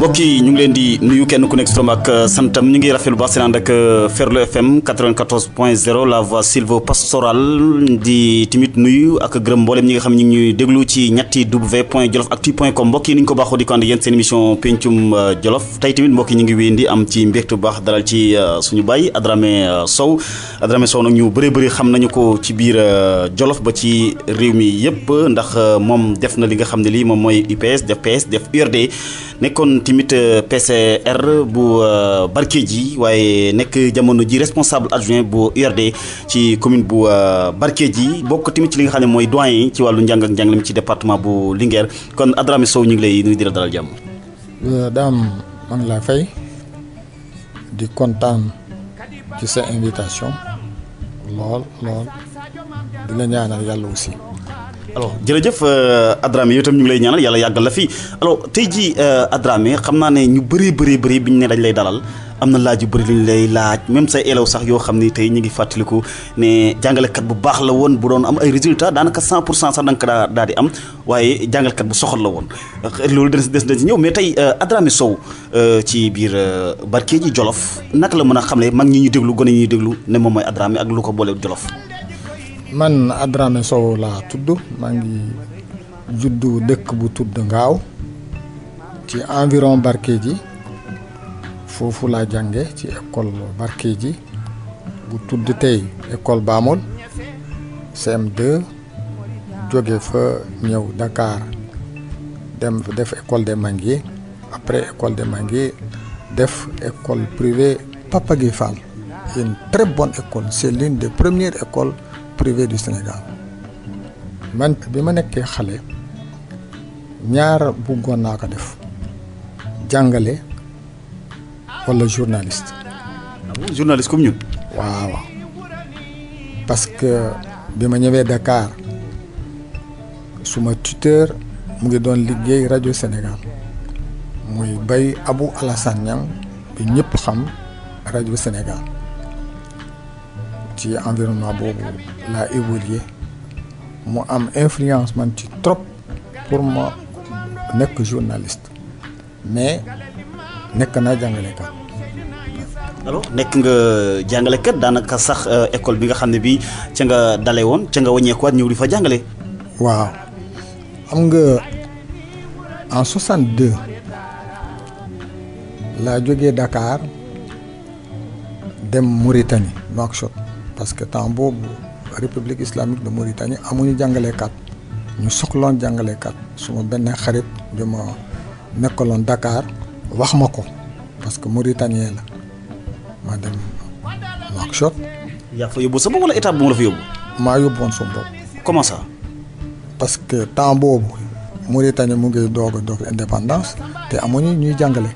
mbokk yi ñu ngi leen di nuyu kenn ku nekk si turam ak santam ñu ngi rafetlu baax seen ànd ak Ferlo FM 94.0 la voix sylvo-pastorale di tamit nuyu ak gërëm mboolem ñi nga xam ñu ngi ñuy déglu ci ñetti w.jolofactu.com mbokk yi ni ñu ko baaxoo di ko ànd yéen seen émission pencum Jolof tey tamit mbokk yi ñu ngi wéyandi am ci mbégte bu baax dalal ci suñu baay Adramé Sow nag ñu bëri xam nañu ko ci biir Jolof ba ci réew mi yëpp ndax moom def na li nga xam ne lii moom mooy UPS def PS def URD nekkoon tamit PCR bu Barkédji waaye nekk jamono ji responsable adjoint bu URD ci commune bu Barkédji bokk tamit ci li nga xam ne mooy doyen ci wàllu njàng ak njàngale ci département bu Linguère kon Adramé Sow ñu ngi lay nuyu di la dalal jàmm. daam maa ngi laa fay di kontaan ci sa invitation lool di la ñaanal yàlla aussi. alors jërëjëf Adramé yow itam ñu ngi lay ñaanal yàlla yàggal la fii alors tey jii Adramé xam naa ne ñu bëri bi ñu ne dañ lay dalal am na laaj yu bëri lañ lay laaj même say élèves sax yoo xam ni tey ñu ngi fàttaliku ne jàngalekat bu baax la woon bu doon am ay résultats daanaka 100% sax da nga ko daal di am waaye jàngalekat bu soxal la woon loolu des na ci ñëw mais tey Adramé Sow ci biir Barkédji Jolof naka la mën a xam ne mag ñi ñuy déglu gone ñuy déglu ne moom mooy Adramé ak lu ko boole Jolof. man Adramé Sow laa tudd maa ngi juddu dëkk bu tudd Ngaaw ci environ Barkédji foofu laa jànge ci école Barkédji bu tudd tey école Bamol CM2 jóge fa ñëw Dakar dem def école des Manguiers après école des Manguiers def école privée Papa Gueye Fall une très bonne école c'est l'une des premières écoles privé du Sénégal man bi ma nekkee xale ñaar bëggoon naa ko def jàngale walla journaliste. journaliste comme ñun. waaw parce que bi ma ñëwee Dakar suma tuteur mu ngi doon liggéey rajo Sénégal muy Baye Abou Alassane Niang bi ñëpp xam rajo Sénégal. ci environnement boobu laa évolué mu am influence man ci trop pour ma nekk journaliste mais nekk naa jàngalekat. alors nekk nga jàngalekat daanaka sax école bi nga xam ne bii ca nga dale woon ca nga wàññeekuwaat ñëw di fa jàngale. waaw xam nga en 62 laa jógee Dakar dem Mauritanie Nouakchott. parce que temps boobu république islamique de Mauritanie amuñu jàngalekat ñu soxloon jàngalekat suma benn xarit bi ma nekkaloon Dakar wax ma ko parce que mauritanien la ma dem Nouakchott. yaa fa yóbbu sa bopp wala état bu mu la fa yóbbu. maa yóbbuwoon sa bopp. comment ça. parce que temps boobu Mauritanie mu ngi doog indépendance te amuñu ñuy jàngale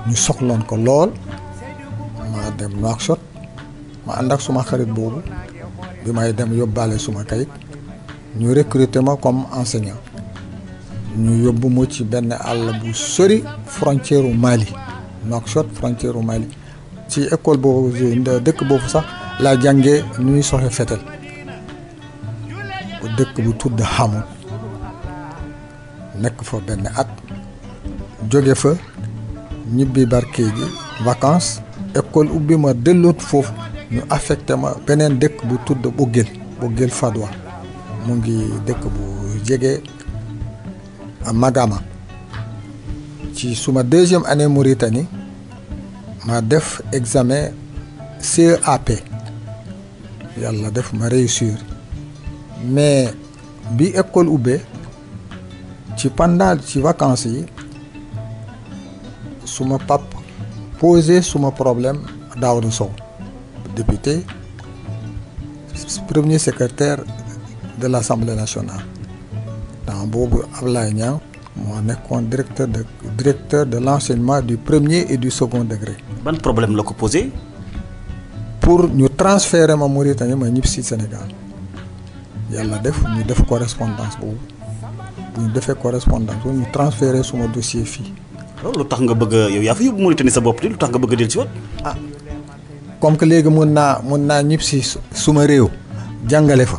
ñu soxloon ko lool ma dem Nouakchott. ma ànd ak suma xarit boobu bi may dem yóbbaale suma kayit ñu recruter ma comme enseignant ñu yóbbu ma ci benn àll bu sori frontière u Mali Nouakchott frontière u Mali ci école boobu dëkk boobu sax laa jàngee ñuy soxe fetel bu dëkk bu tudd Hamoud nekk fa benn at jóge fa ñibbi Barkédji vacances école ubbi ma delloot foofu ñu affecté ma beneen dëkk bu tudd Boguel Fadwa mu ngi dëkk bu jege Magama ci suma deuxième année Mauritanie ma def examen CEAP yàlla def ma réussir mais bi école ubbee ci vacances yi suma pap posé suma problème Daouda Sow député premier secrétaire de l'Assemblée nationale dans boobu Ablaye Niang moo nekkoon directeur de l'enseignement du premier et du second degré. ban problème la ko posé. pour ñu transférer ma Mauritanie ma ñib si Sénégal yàlla def ñu def correspondance boobu bu ñu defee correspondance boobu ñu transférer suma dossier fii alors lu tax nga bëgg yow yaa fa yóbbu Mauritanie sa bopp di lu tax nga bëgg a dellu si waat. ah comme que léegi mun naa ñib si suma réew jàngale fa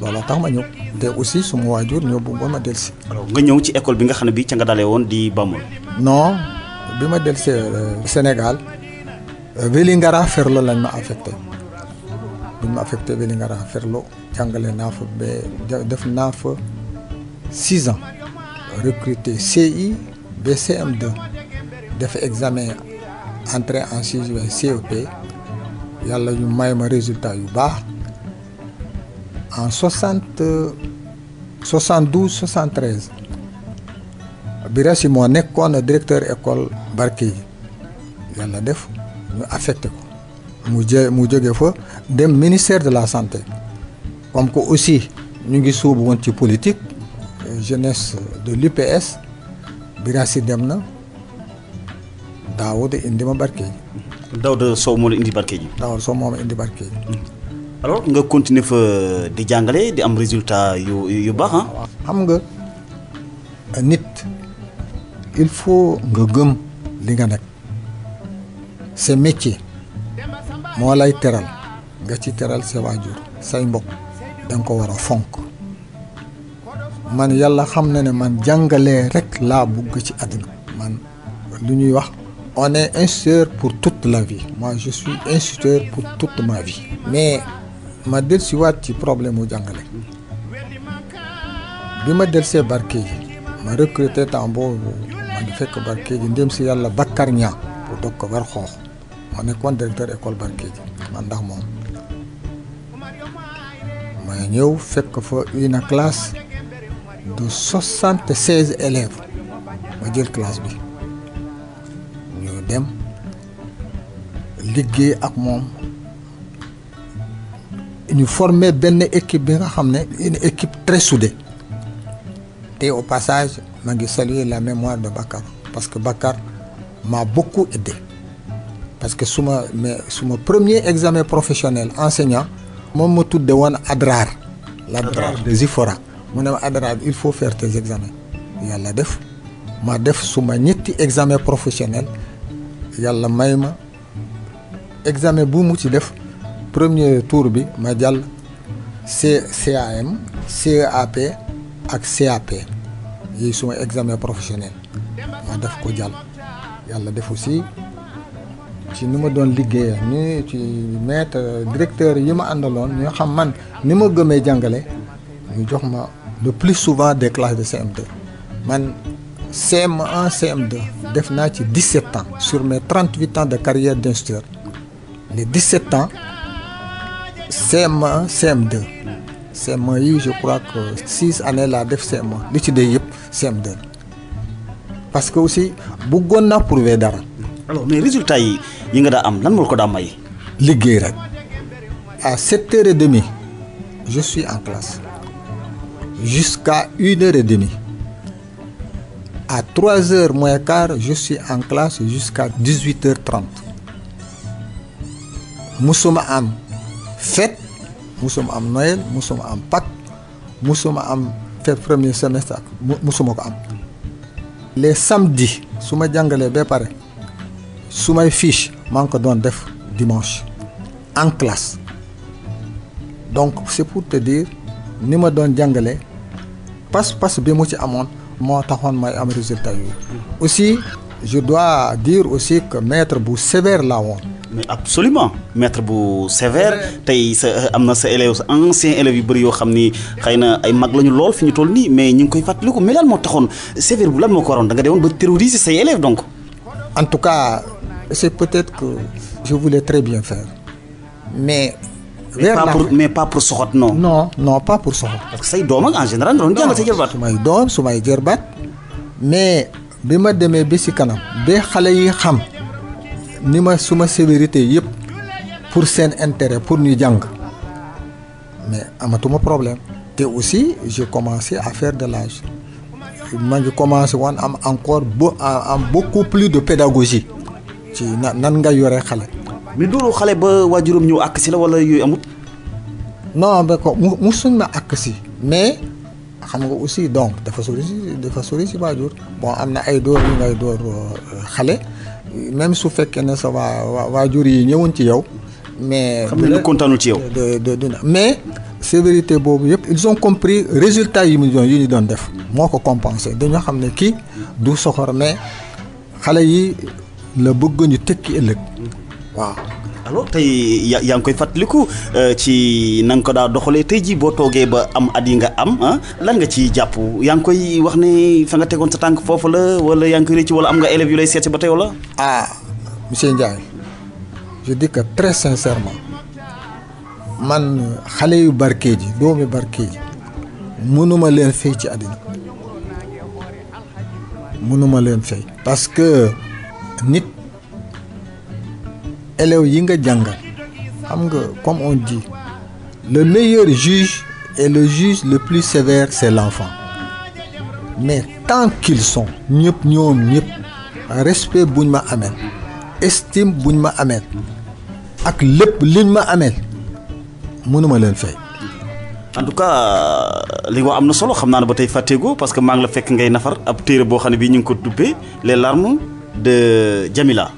looloo tax ma ñëw te aussi suma waajur ñoo bëgg ma dellu si. alors nga ñëw ci école bi nga xam ne bii ca nga dalee woon di Bamul. non bi ma dellu see Sénégal Vélingara Ferlo lañ ma affecté bi ma affecté Vélingara Ferlo jàngale naa fa ba def naa fa 6 ans recruté CI ba CM2 def examen entrée en sixième CEP yàlla ñu may ma résultat yu baax en 72 73 Birassi moo nekkoon directeur école Barkédji yàlla def ñu affecté ko mu jóge fa dem ministère de la santé comme que aussi ñu ngi suubu woon ci politique jeunesse de l'UPS Birassi dem na Daouda indi ma Barkédji. Daouda Sow moo la indi Barkédji. Daouda Sow moo ma indi Barkédji. alors nga continuer fa di jàngale di am résultat yu baax ah. xam nga nit il faut nga gëm li nga nekk sa métier moo lay teral nga ci teral sa waajur say mbokk danga ko war a fonk man yàlla xam na ne man jàngalee rek laa bugg ci àddina man lu ñuy wax on est instituteur pour toute la vie moi je suis instituteur pour toute ma vie mais ma del si waat ci problème mu jàngale bi ma del see Barkédji ma recruté temps boobu ma di fekk Barkédji ndem si yàlla Bakar Niang pour dog ko war xoox ma nekkoon directeur école Barkédji man ndax moom ma ñëw fekk fa une classe de 76 élèves ma jël classe bi ñu dem liggéey ak moom ñu formé benn équipe bi nga xam ne une équipe très soudée te au passage ma ngi saluer la mémoire de Bakar parce que Bakar m'a beaucoup aidé parce que suma premier examen professionnel enseignant moom ma tudde woon Adrar l'Adrar de Zifora mu ne ma Adrar il faut faire tes examens yàlla def ma def suma ñetti examen professionnel yàlla may ma examen bu mu ci def premier tour bi ma jàll CAM CEAP ak CAP yi suma examen professionnel ma def ko jàll yàlla def aussi ci ni ma doon liggéeyee ni ci maître directeur yi ma àndaloon ñoo xam man ni ma gëmee jàngale ñu jox ma le plus souvent des classes de CM2 man CM1 CM2 def naa ci 17 ans sur mes 38 ans de carrière d'instituteur les 17 ans CM1 CM2 CM1 yi je crois que 6 années laa def CM1 li ci dee yëpp CM2 parce que aussi bëggoon naa prouver dara. alors mais résultats yi nga daa am lan moo ko daa may. liggéey rek à 7h30 je suis en classe jusqu'à 1h30 à 3h moins quart je suis en classe jusqu'à 18h30 musuma am fête musuma am Noël musuma am Pâques musuma am fête premier semestre ak musuma ko am les samedis su ma jàngalee ba pare su may fiche maa ngi ko doon def dimanche en classe donc c'est pour te dire ni ma doon jàngalee pas-pas bi mu ci amoon moo taxoon may am résultat yooyu aussi je dois dire aussi que maître bu sévère laa woon. mais absolument maître bu sévère tey sa am na sa élèves sa ancien élèves yu bëri yoo xam ni xëy na ay mag lañu lool fi ñu toll nii mais ñu ngi koy fàttaliku mais lan moo taxoon sévère bu lan moo ko waroon da nga demoon ba terroriser say élèves donc. en tout cas c'est peut-être que je voulais très bien faire mais. mais pas pour soxot non. non pas pour soxot. parce que say doom ak en général nga doon jàngal say jërbaat. sumay doom sumay jërbaat mais bi ma demee ba si kanam ba xale yi xam ni ma suma sévérité yëpp pour seen intérêt pour ñu jàng mais amatuma problème te aussi j'ai commencé à faire de l'âge ma ngi commencé woon am encore am beaucoup plus de pédagogie ci nan nga yore xale. mais doolu xale ba waajuram ñëw àkk si la wala yooyu amut. non ba ko musuñ ma àkk si mais xam nga aussi donc dafa sori si waajur bon am na ay dóor yu ngay dóor xale même su fekkee ne sa waajur yi ñëwoon ci yow mais xam ne kontaanul ci yow mais sévérité boobu yëpp ils ont compris résultat yi ñu doon def moo ko compensé dañoo xam ne kii du soxor mais xale yi la bëgg ñu tekki ëllëg waaw. alors tey yaa ngi koy fàttaliku ci na nga ko daa doxalee tey jii boo toogee ba am at yi nga am lan nga ci jàpp yaa ngi koy wax ne fa nga tegoon sa tànk foofu la wala yaa ngi koy rëcc wala am nga élèves yu lay seet si ba tey wala. monsieur Ndiaye je dis que très sincèrement man xale yu Barkédji doomi Barkédji mënuma leen fay ci àddina mënuma leen fay parce que nit élèves yi nga jàngal xam nga comme on dit le meilleur juge et le juge le plus sévère c'est l'enfant mais tant qu'ils sont ñëpp respect buñ ma ameel estime buñ ma ameel ak lépp liñ ma ameel mënuma leen fay. en tout cas li nga am na solo xam naa ne ba tey fàtteego parce que maa ngi la fekk ngay nafar ab téere boo xam ne bii ñu ngi ko duppee les larmes de Jamila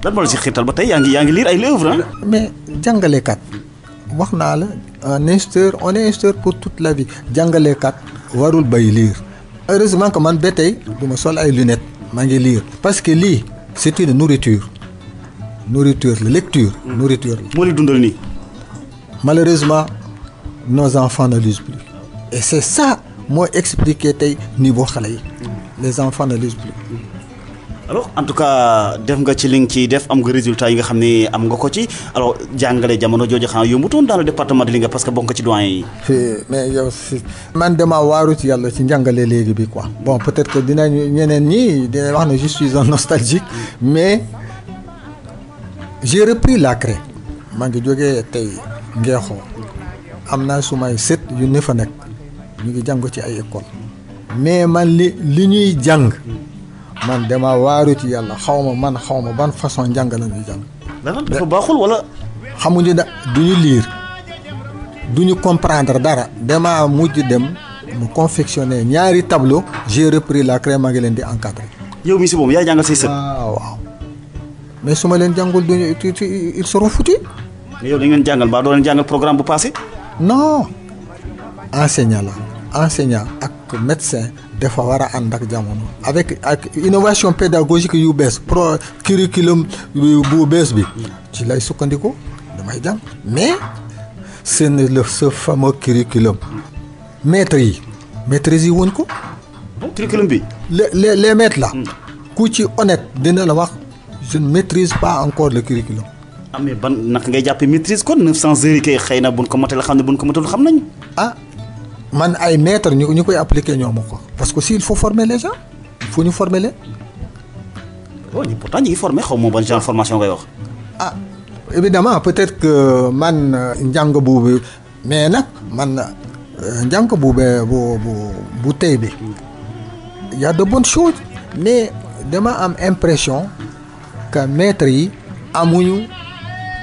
lan moo la si xiirtal ba tey yaa ngi lire ay œuvres mais jàngalekat wax naa la on est instituteur pour toute la vie jàngalekat warul bay lire heureusement que man ba tey du ma sol ay lunettes maa ngi lire parce que lii c'est une nourriture la lecture nourriture la. moo lay dundal nii. Malheureusement nos enfants ne lisent plus et c'est ça moo expliqué tey niveau xale yi les enfants ne lisent plus. alors en tout cas def nga ci li nga ciy def am nga résultat yi nga xam ne am nga ko ci alors jàngale jamono jooju xam yombutoon dans le département de Linguère parce que bokk nga ci doyen yi. mais yow si man dama waaru ci yàlla ci njàngale léegi bi quoi bon peut-être que dinañu ñeneen ñi dina wax ne je suis un nostalgique mais j'ai repris la craie maa ngi jógee tey Ngeexoo am naa sumay sët yu ne fa nekk ñu ngi jàng ci ay école mais man li ñuy jàng man dama waaru ci yàlla xaw ma ban façon njàng la ñuy jàng. dafa baaxul wala. xamuñu da duñu lire duñu comprendre dara dama mujj dem mu confectionner ñaari tableau j'ai repris la craie maa ngi leen di encadrer. yow mi si moom yaa jàngal say sët. waaw mais su ma leen jàngul duñu ils seront foutus. mais yow dañu leen jàngal mbaa doo leen jàngal programme bu passé. non enseignant ak médecin dafa war a ànd ak jamono avec innovation pédagogique yu bees curriculum bu bees bi ci lay sukkandiku damay jàng mais c'est ce fameux curriculum maîtres yi woon ko. curriculum bi. les maîtres là. ku ci honnête dina la wax je ne maîtrise pas encore le curriculum. mais ban naka ngay jàppee maîtrise kon 900 heures yi kay xëy na buñ ko motal xam ne buñ ko motal xam nañu. man ay maîtres ñu koy appliquer ñoo ma ko parce que si il faut former les gens il faut ñu former leen. pourtant ñu ngi former xaw ma ban genre formation ngay wax. évidemment peut-être que man njàng boobu mais nag man njàng bu tey bi y a de bonnes choses mais dama am impression que maîtres yi amuñu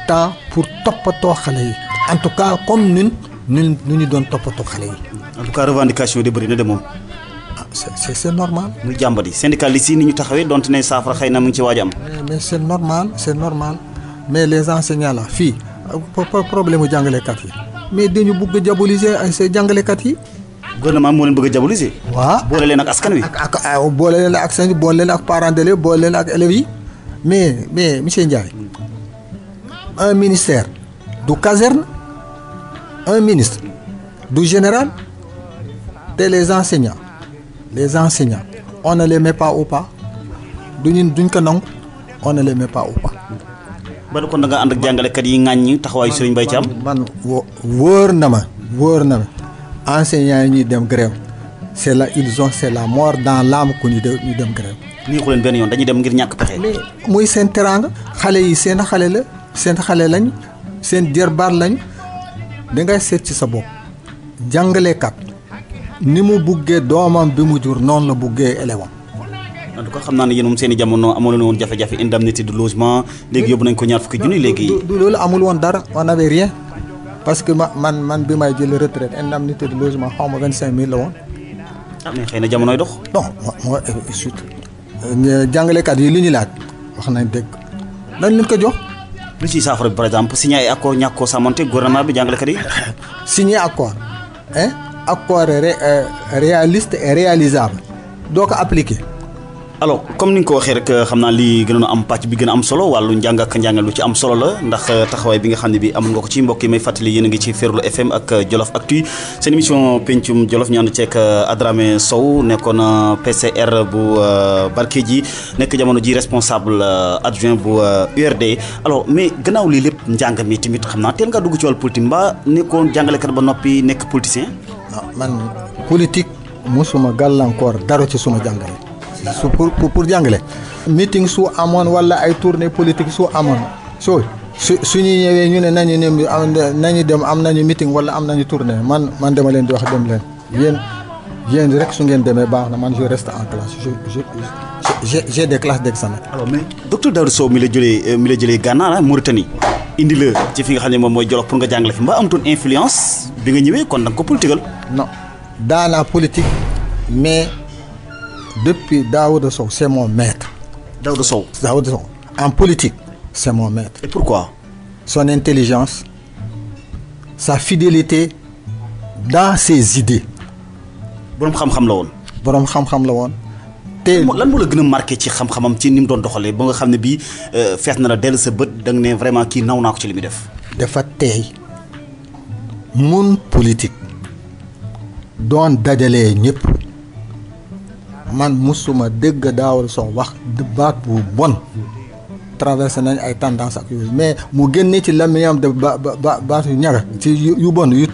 temps pour toppatoo xale yi en tout cas comme nu ñu doon toppatoo xale yi. en tout cas revendication de bëri na de moom. c'est normal. muy jàmbat yi syndicalistes yi ni ñu taxawee donte ne saafara xëy na mu ngi ci waaj am. mais c'est normal mais les enseignants là fii problème mu jàngalekat yi mais dañu bëgg a diaboliser ay say jàngalekat yi. gouvernement moo leen bëgg a diaboliser. waaw boole leen ak askan wi. ak boole leen ak askan wi boole leen ak parents d'élèves boole leen ak élèves yi mais monsieur Ndiaye un ministère du caserne un ministre du général te les enseignants on ne les met pas au pas duñ ko nangu on ne les met pas au pas. ba kon da nga ànd ak jàngalekat yi ŋàññi taxawaayu Serigne Mbaye Thiam. man wóor na ma enseignants yi ñuy dem grève c'est la mort dans l'âme ku ñu dem grève. nii ko leen benn yoon dañuy dem ngir ñàkk pexe. mais muy seen teraanga xale yi seen xale lañ seen jërbaat lañ dangay seet ci sa bopp jàngalekat ni mu buggee doomam bi mu jur noonu la buggee élève am. en tout cas xam naa ne yéen moom seen i jamono amoon na woon jafe-jafe indemnité de logement léegi yóbbu nañ ko ñaar fukki junni léegi. du loolu amul woon dara on avait rien parce que man bi may jël retraite indemnité de logement xaw ma 25000 la woon. ah mais xëy na jamonoy dox. non moo surtout jàngalekat yi li ñu laaj wax nañ dëgg dañ leen ko jox. lu ciy saafara bi par exemple signé ay accord ñàkk koo sàmmante gouvernement bi jàngalekat yi. signé accord accord réaliste et réalisable doo ko appliqué. alors comme ni nga ko waxee rek xam naa li gënoon a am pàcc bi gën a am solo wàllu njàng ak njàngal lu ci am solo la ndax taxawaay bi nga xam ne bi amoon nga ko ci mbokk yi may fàttali yéen a ngi ci Ferlo FM ak Jolof Actu seen émission pencum Jolof ñu ànd ceeg Adramé Sow nekkoon PCR bu Barkédji nekk jamono ji responsable adjoint bu URD. alors mais gannaaw lii lépp njàng mi tamit xam naa teel nga dugg ci wàllu politique mbaa nekkoon jàngalekat ba noppi nekk politicien. non man politique mosuma gàllankoor dara ci suma jàngale. su pour jàngale meeting su amoon wala ay tournée politique su amoon su ñu ñëwee ñu ne nañu dem am nañu meeting wala am nañu tournée man dama leen di wax dem leen yéen rek su ngeen demee baax na man je reste en classe j'ai des classes d'examen. alors mais docteur Daouda Sow mi la jëlee Gànnaar Mauritanie indi la ci fi nga xam ne moom mooy Jolof pour nga jàngale fi mbaa amatoon influence bi nga ñëwee kon da nga ko politigal. non daanaa politique mais. Depuis Daouda Sow, c'est mon maître. Daouda Sow. En politique, c'est mon maître. Et pourquoi? Son intelligence, sa fidélité dans ses idées. Borom xam-xam la woon. Borom xam-xam la woon. te lan moo la gën a marqué ci xam-xamam ci ni mu doon doxalee ba nga xam ne bii fees na la dellu sa bët da nga ne vraiment kii naw naa ko ci li muy def. dafa teey mun politique doon dajalee ñëpp. man musuma dégg Daouda Sow wax baat bu bon traversé nañ ay tendance ak yooyu mais mu génne ci làmmiñam de baat yu ñaga ci yu bon yu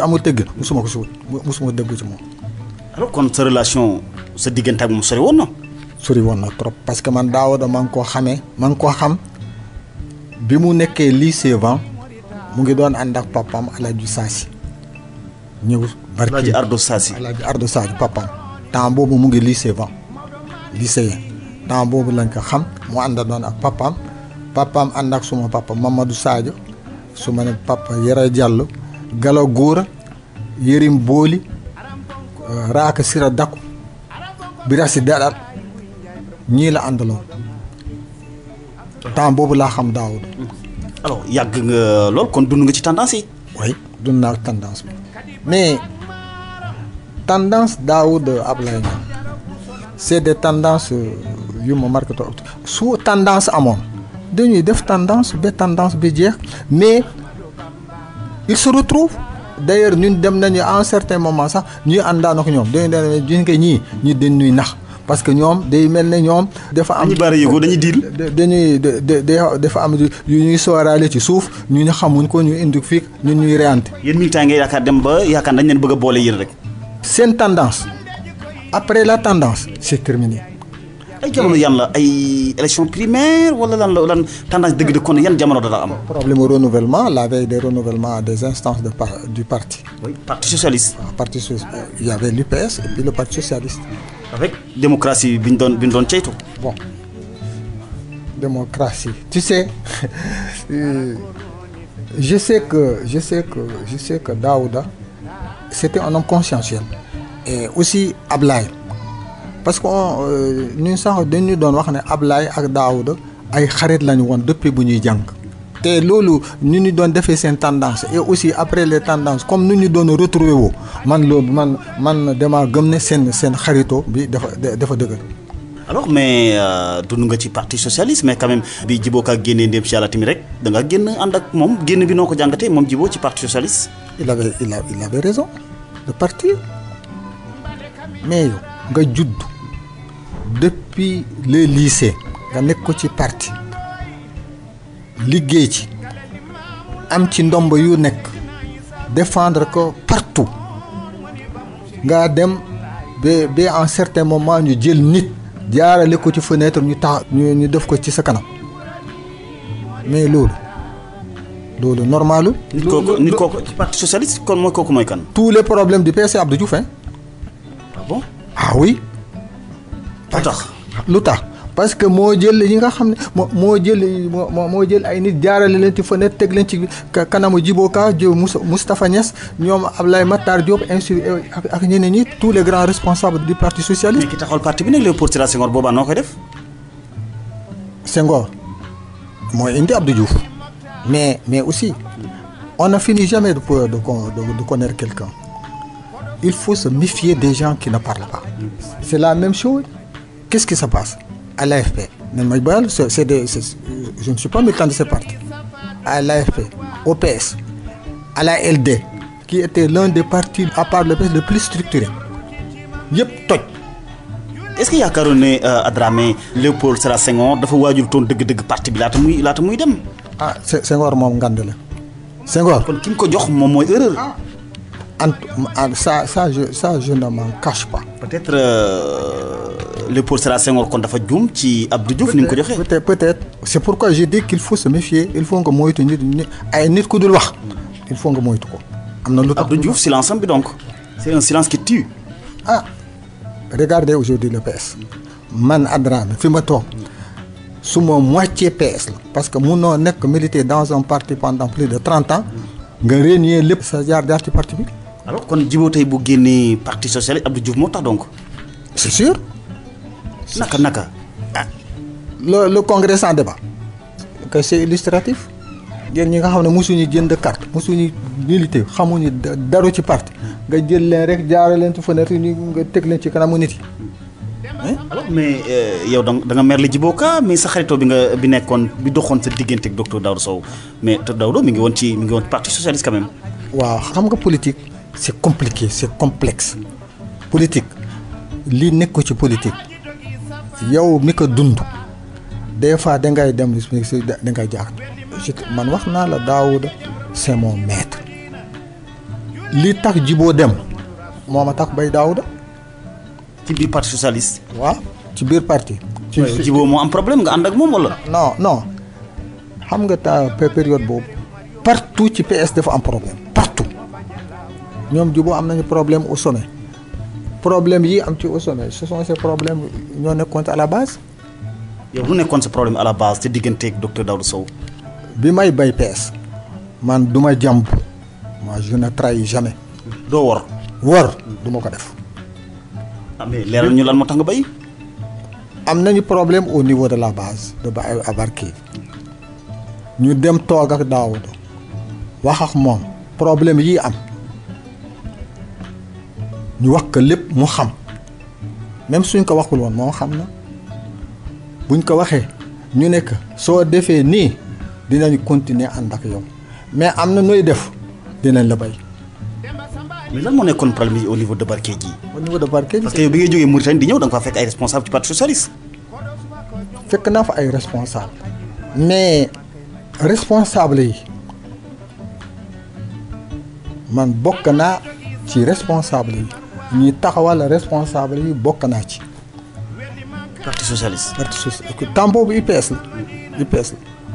amul tëgg musuma ko suut musuma dégg ci moom. alors kon sa relation sa diggante ak moom sori woon na. sori woon na trop parce que man Daouda maa ngi koo xam bi mu nekkee lycée Van mu ngi doon ànd ak papaam Alaaji Saasi ñëw. Alaaji Ardo Saasi papaam. temps boobu mu ngi lycée lycéen temps boobu lañ ko xam mu ànd doon ak papaam ànd ak suma papa Mamadou Sadio su ma ne papa Yara Diallo Galo Góora Yërim Booli Raaka Sira Daku Birasi Dadal ñii la àndaloon temps boobu laa xam Daouda. alors yàgg nga lool kon dund nga ci tendance yi. oui dund naa tendance bi mais. tendance Daouda Ablaye Niang c'est des tendances yu ma marqué trop su tendance amoon dañuy def tendance bi jeex mais il se retrouve d'ailleurs ñun dem nañu à un certain moment sax ñuy àndaan ak ñoom dañuy dem ko ñi dañuy nax parce que ñoom day mel ne ñoom dafa am dañuy bari yëgoo dañuy diil dafa am yu ñuy sóoraale ci suuf ñu xamuñ ko ñu indi fii ñun ñuy reyante. yéen militants ngay yaakaar dem ba yaakaar dañ leen bëgg a boole yéen rek. seen tendance après la tendance c'est terminé. ay jamono yan la ay élection primaire wala lan tendance dëgg kon yan jamono dana am. problème au renouvellement la veille des renouvellements des instances du parti. oui parti socialiste. parti socialiste il y avait l'UPS et puis le parti socialiste. avec démocratie bi ñu doon ceytu. bon démocratie tu sais je sais que Daouda c'était un homme consciencieux et aussi Ablaye parce que ñun sax dañu doon wax ne Ablaye ak Daouda ay xarit lañu woon depuis bu ñuy jàng te loolu ñu doon defee seen tendance et aussi après les tendances comme nu ñu doon retrouver woo man dama gëm ne seen xarito bi dafa dëgër. alors mais dund nga ci parti socialiste mais quand même bi Djibo Ka génnee ndéem ci yàlla tamit rek da nga génn ànd ak moom génn bi noo ko jàngatee moom Djibo ci parti socialiste. il avait raison de partir mais yow nga judd depuis le lycée nga nekk ko ci parti liggéey ci am ci ndomba yu nekk défendre ko partout nga dem ba en certain moment ñu jël nit jaarale ko ci fenêtre ñu def ko ci sa kanam mais loolu normalu nit kooku ci parti socialiste kon mooy kooku mooy kan. tous les problèmes du PC Abdou Diouf hein. ah bon. ah oui. lu tax parce que moo jël yi nga xam ne moo jël ay nit jaarale leen ci fenêtre teg leen ci kanamu Djibo Ka Moustapha Niasse ñoom Ablaye Matar Diop ainsi ak ñeneen ñi tous les grands responsables du parti socialiste. mais ki taxawal parti bi nag Léopold Sédar Senghor boobaa noo koy def. Senghor mooy indi Abdou Diouf mais aussi on ne finit jamais de connaître quelqu'un. Il faut se méfier des gens qui ne parlent pas. C'est la même chose. Qu'est-ce qui se passe à l'AFP? Je ne suis pas militant de ce parti. À l'AFP, au PS, à la LD, qui était l'un des partis, à part le PS, le plus structuré. Yep, toj. Est-ce que yaakaaroon ne Adramé Léopold Sédar Senghor dafa waajul toon dëgg-dëgg parti bi laata muy dem. Ah Senghor moom ngand la. Senghor kon ki mu ko jox moom mooy erreur. Ça, je ne m'en cache pas. Peut-être Léopold Sédar Senghor kon dafa juum ci Abdou Diouf ni mu ko joxee. Peut-être. C'est pourquoi je dis qu'il faut se méfier. Il faut nga moytu nit ku dul wax. Il faut nga moytu ko. Am na lu tax Abdou Diouf silence am bi donc. C'est un silence qui tue. Ah, regardez aujourd'hui le PS. Man Adramé fi ma toog su ma moitié PS la parce que munoo nekk militer dans un parti pendant plus de 30 ans nga régner lépp sa jaar ci parti bi. Alors kon Djibo tey bu génnee parti socialiste Abdou Diouf moo tax donc. C'est sûr. naka. Ah le congrès sans débat. que c'est illustratif. yéen ñi nga xam ne mosuñu jënd carte mosuñu militer xamuñu dara ci parti nga jël leen rek jaarale leen ci fenêtre yi nga teg leen ci kanamu nit yi. alors mais yow da nga merle Djibo Ka mais sa xaritoo bi nekkoon bi doxoon sa diggante ak docteur Daouda Sow mais Daouda mi ngi woon parti socialiste quand même. waaw xam nga politique c'est compliqué c'est complexe. politique li nekk ko ci politique yow mi ko dund des fois dangay dem dangay jaar man wax naa la Daouda c'est mon maître li tax Djibo dem moo ma tax bay Daouda. ci biir parti socialiste. waaw ci biir parti. ci Djibo moo am problème nga ànd ak moom wala. non xam nga période boobu partout ci PS dafa am problème partout ñoom Djibo am nañu problème au sommet problème yi am ci au sommet ce sont ces problèmes ñoo nekkoon à la base. yow lu nekkoon sa problème à la base te digganteeg docteur Daouda Sow. bi may bay PS man du ma jàmb moi je ne trahis jamais. doo wor du ma ko def. ah mais leeral ñu lan moo tax nga bay. am nañu problème au niveau de la base de Barkédji ñu dem toog ak Daouda wax ak moom problème yi am ñu wax ko lépp mu xam même suñ ko waxul woon moo xam na buñ ko waxee ñu nekk soo defee nii dinañ continuer ànd ak yow mais am na nooy def dinañ la bay. mais lan moo nekkoon problème yi au niveau de Barkédji. au niveau de Barkédji parce que yow bi ngay jógee Mauritanie di ñëw da nga faa fekk ay responsable ci parti socialiste. fekk naa fa ay responsable mais responsable yi man bokk naa ci responsable yi ñi taxawal responsable yi bokk naa ci. parti socialiste. temps boobu UPS la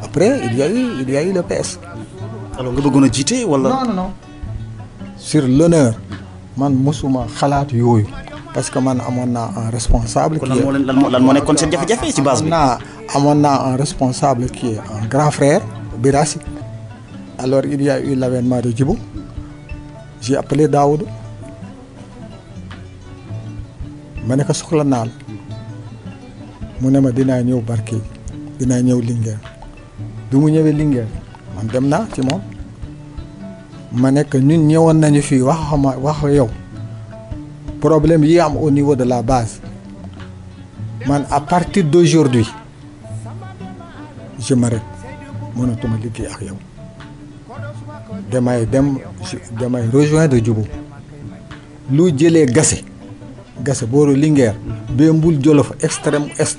après il y a eu le PS. alors nga bëggoon a jiite wala. non sur l'honneur man mosuma xalaat yooyu parce que man amoon naa un responsable. kon lan moo nekkoon seen jafe-jafe ci base bi. amoon naa un responsable qui est un grand frère Birassi. alors il y a eu l'avènement de Djibo j'ai appelé Daouda ma ne ko soxla naa la mu ne ma dinaa ñëw Barkédji dinaa ñëw Linguère bi mu ñëwee Linguère man dem naa ci moom ma nekk ñun ñëwoon nañu fii wax yow problème yi am au niveau de la base man à partir d'aujourd'hui je m'arrête mënatuma liggéey ak yow damay rejoindre Djibo lu jëlee Gassé booru Linguère ba Mbul Jolof extrême est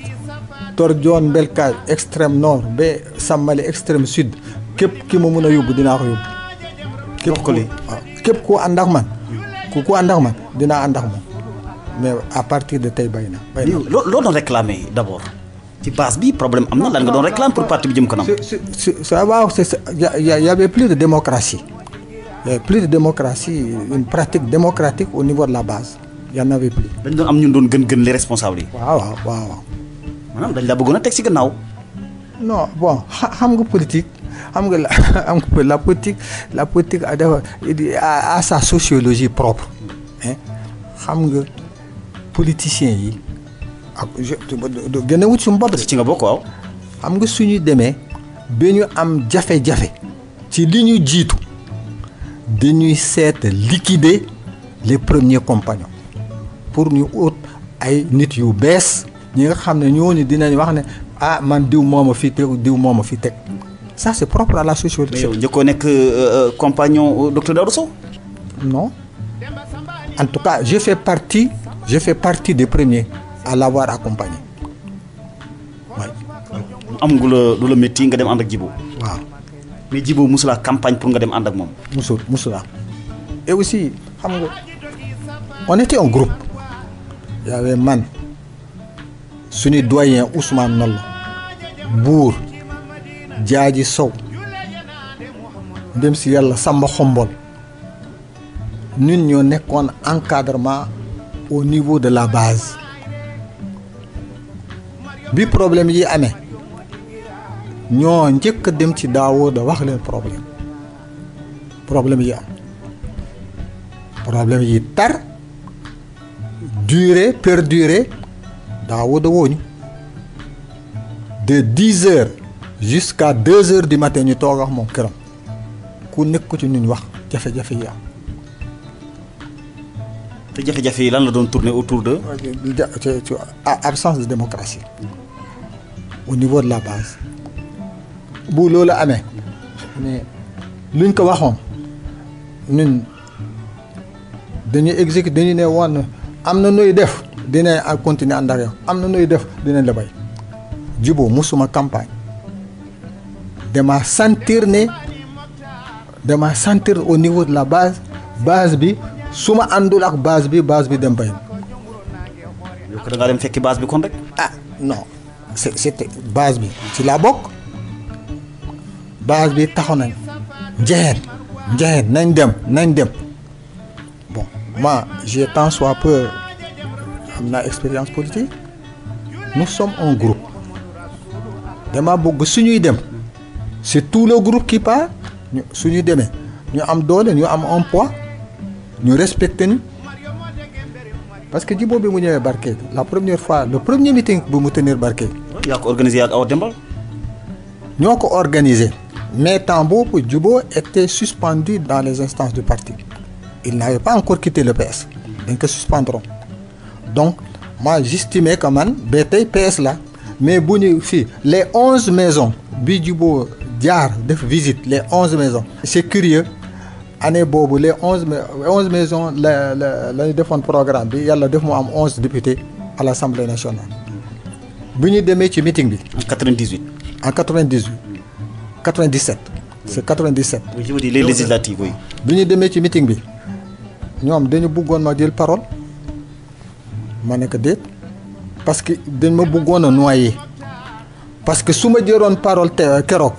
Tordione Mbelkaaj extrême nord ba Sambale extrême sud képp ki ma mën a yóbbu dinaa ko yóbbu. képp ku ànd ak man ku ànd ak man dinaa ànd ak man mais à partir de tey bay na. loo doon réclamer d'abord ci base bi problème am na lan nga doon réclamer pour parti bi jëm kanam. ça va y avait plus de démocratie. Il y avait plus de démocratie une pratique démocratique au niveau de la base. Il y en avait plus. dañ doon am ñun doon gën les responsables yi. waaw maanaam dañ la bëggoon a teg ci gannaaw. non bon xam nga politique xam nga la politique a sa sociologie propre xam nga politiciens yi ak gën a wut suñu bopp ci nga bokk waaw. xam nga suñu demee ba ñu am jafe-jafe ci li ñu jiitu dañuy seet liquider les premiers compagnons pour ñu ut ay nit yu bees ñi nga xam ne ñooñu dinañ wax ne man diw moo ma fi teg diw moo ma fi teg ça c'est propre à la société. mais yow njëkkoo nekk compagnon docteur Daouda Sow. non en tout cas je fais partie des premiers à l'avoir accompagné waaye. am nga lu la métti nga dem ànd ak Djibo. waaw mais Djibo musula campagne pour nga dem ànd ak moom. musula et aussi xam nga on était un groupe. y avait man suñu doyen Ousmane Nol Buur Jaaji Sow dem si yàlla Samba Xombol ñun ñoo nekkoon encadrement au niveau de la base bi problème yi amee ñoo njëkk a dem ci Daouda wax leen problème yi am problème yi tar perdurer Daouda wooñu de 10 heures jusqu'à 2 heures du matin ñu toog ak moom këram ku nekk ci ñun wax jafe-jafe yi am. te jafe-jafe yi lan la doon tourner autour de. absence de démocratie au niveau de la base bu loolu amee mais luñ ko waxoon ñun dañuy exécuter dañu ne woon am na nooy def dinañ ak continuer ànd ak yow am na nooy def dinañ la bay. Djibo musuma campagne dama sentir au niveau de la base bi su ma àndul ak base bi dem bay. yow da ngaa dem fekki base bi kon rek. non c'était base bi ci laa bokk base bi taxaw nañ njeexeen nañ dem bon moi j'ai tant soit peu am naa expérience politique nous sommes un groupe dama bëgg suñuy dem c'est tout le groupe qui part suñuy demee ñu am doole ñu am un poids ñu respecté ñu parce que Djibo bi mu ñëwee Barkédou la première fois le premier meeting bu mu tenir Barkédou. yaa ko organisé ak Awa Dembal. ñoo ko organisé mais temps boobu Djibo était suspendu dans les instances du parti il n'avait pas encore quitté le PS dañ ko suspendront donc moi j'estimais que man ba tey PS la mais bu ñu fii les 11 maisons bi Djibo jaar def visite les 11 maisons c'est curieux année boobu les 11 maisons la ñu defoon programme bi yàlla def mu am 11 députés à l'Assemblée nationale bu ñu demee ci meeting bi. en 98. en 97. c'est 97. oui je veux dire les législatives oui. bu ñu demee ci meeting bi ñoom dañu bëggoon ma jël parole ma nekk déet parce que dañ ma bëggoon a noyer parce que su ma jëloon parole te keroog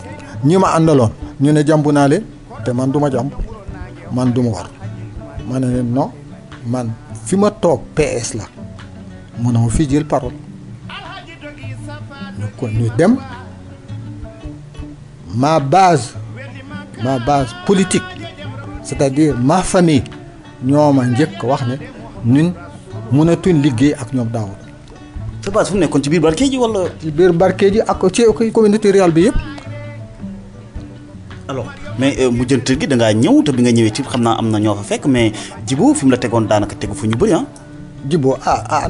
ñi ma àndaloon ñu ne jàmbu naa leen te man du ma jàmb man du ma war ma ne leen non man fi ma toog PS la mun na ma fi jël parole ñu dem ma base politique c'est-à-dire ma famille ñoo ma njëkk wax ne ñun mënatuñ liggéey ak ñoom Daouda. sa base fu mu nekkoon ci biir Barkédji wala. ci biir Barkédji ak ci communauté rurale bi yëpp. alors mais mujjantal gi da ngaa ñëw te bi nga ñëwee ci xam naa am na ñoo fa fekk mais Djibo fi mu la tegoon daanaka tegu fu ñu bëri ah. Djibo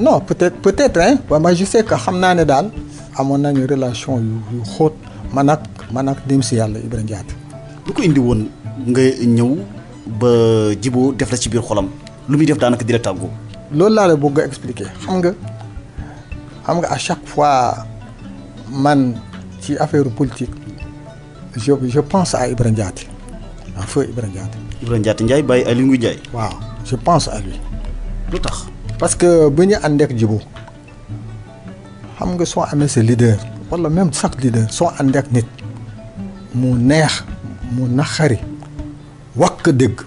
non peut-être hein moi je sais que xam naa ne daal amoon nañu relation yu xóot man ak dem si yàlla Ibrahima Diatta. lu ko indi woon nga ñëw ba Djibo def la ci biir xolam lu muy def daanaka di la tàggoo. loolu laa la bëgg a expliquer xam nga à chaque fois man ci affaire politique je pense à Ibrahima Diatta à feu Ibrahima Diatta. Ibrahima Diatta Ndiaye bàyyi Aliou Ngouille Ndiaye. waaw je pense à lui. lu tax. parce que bu ñu ànd ak Djibo xam nga soo amee sa leader wala même chaque leader soo ànd ak nit mu neex mu naqari wax ko dëgg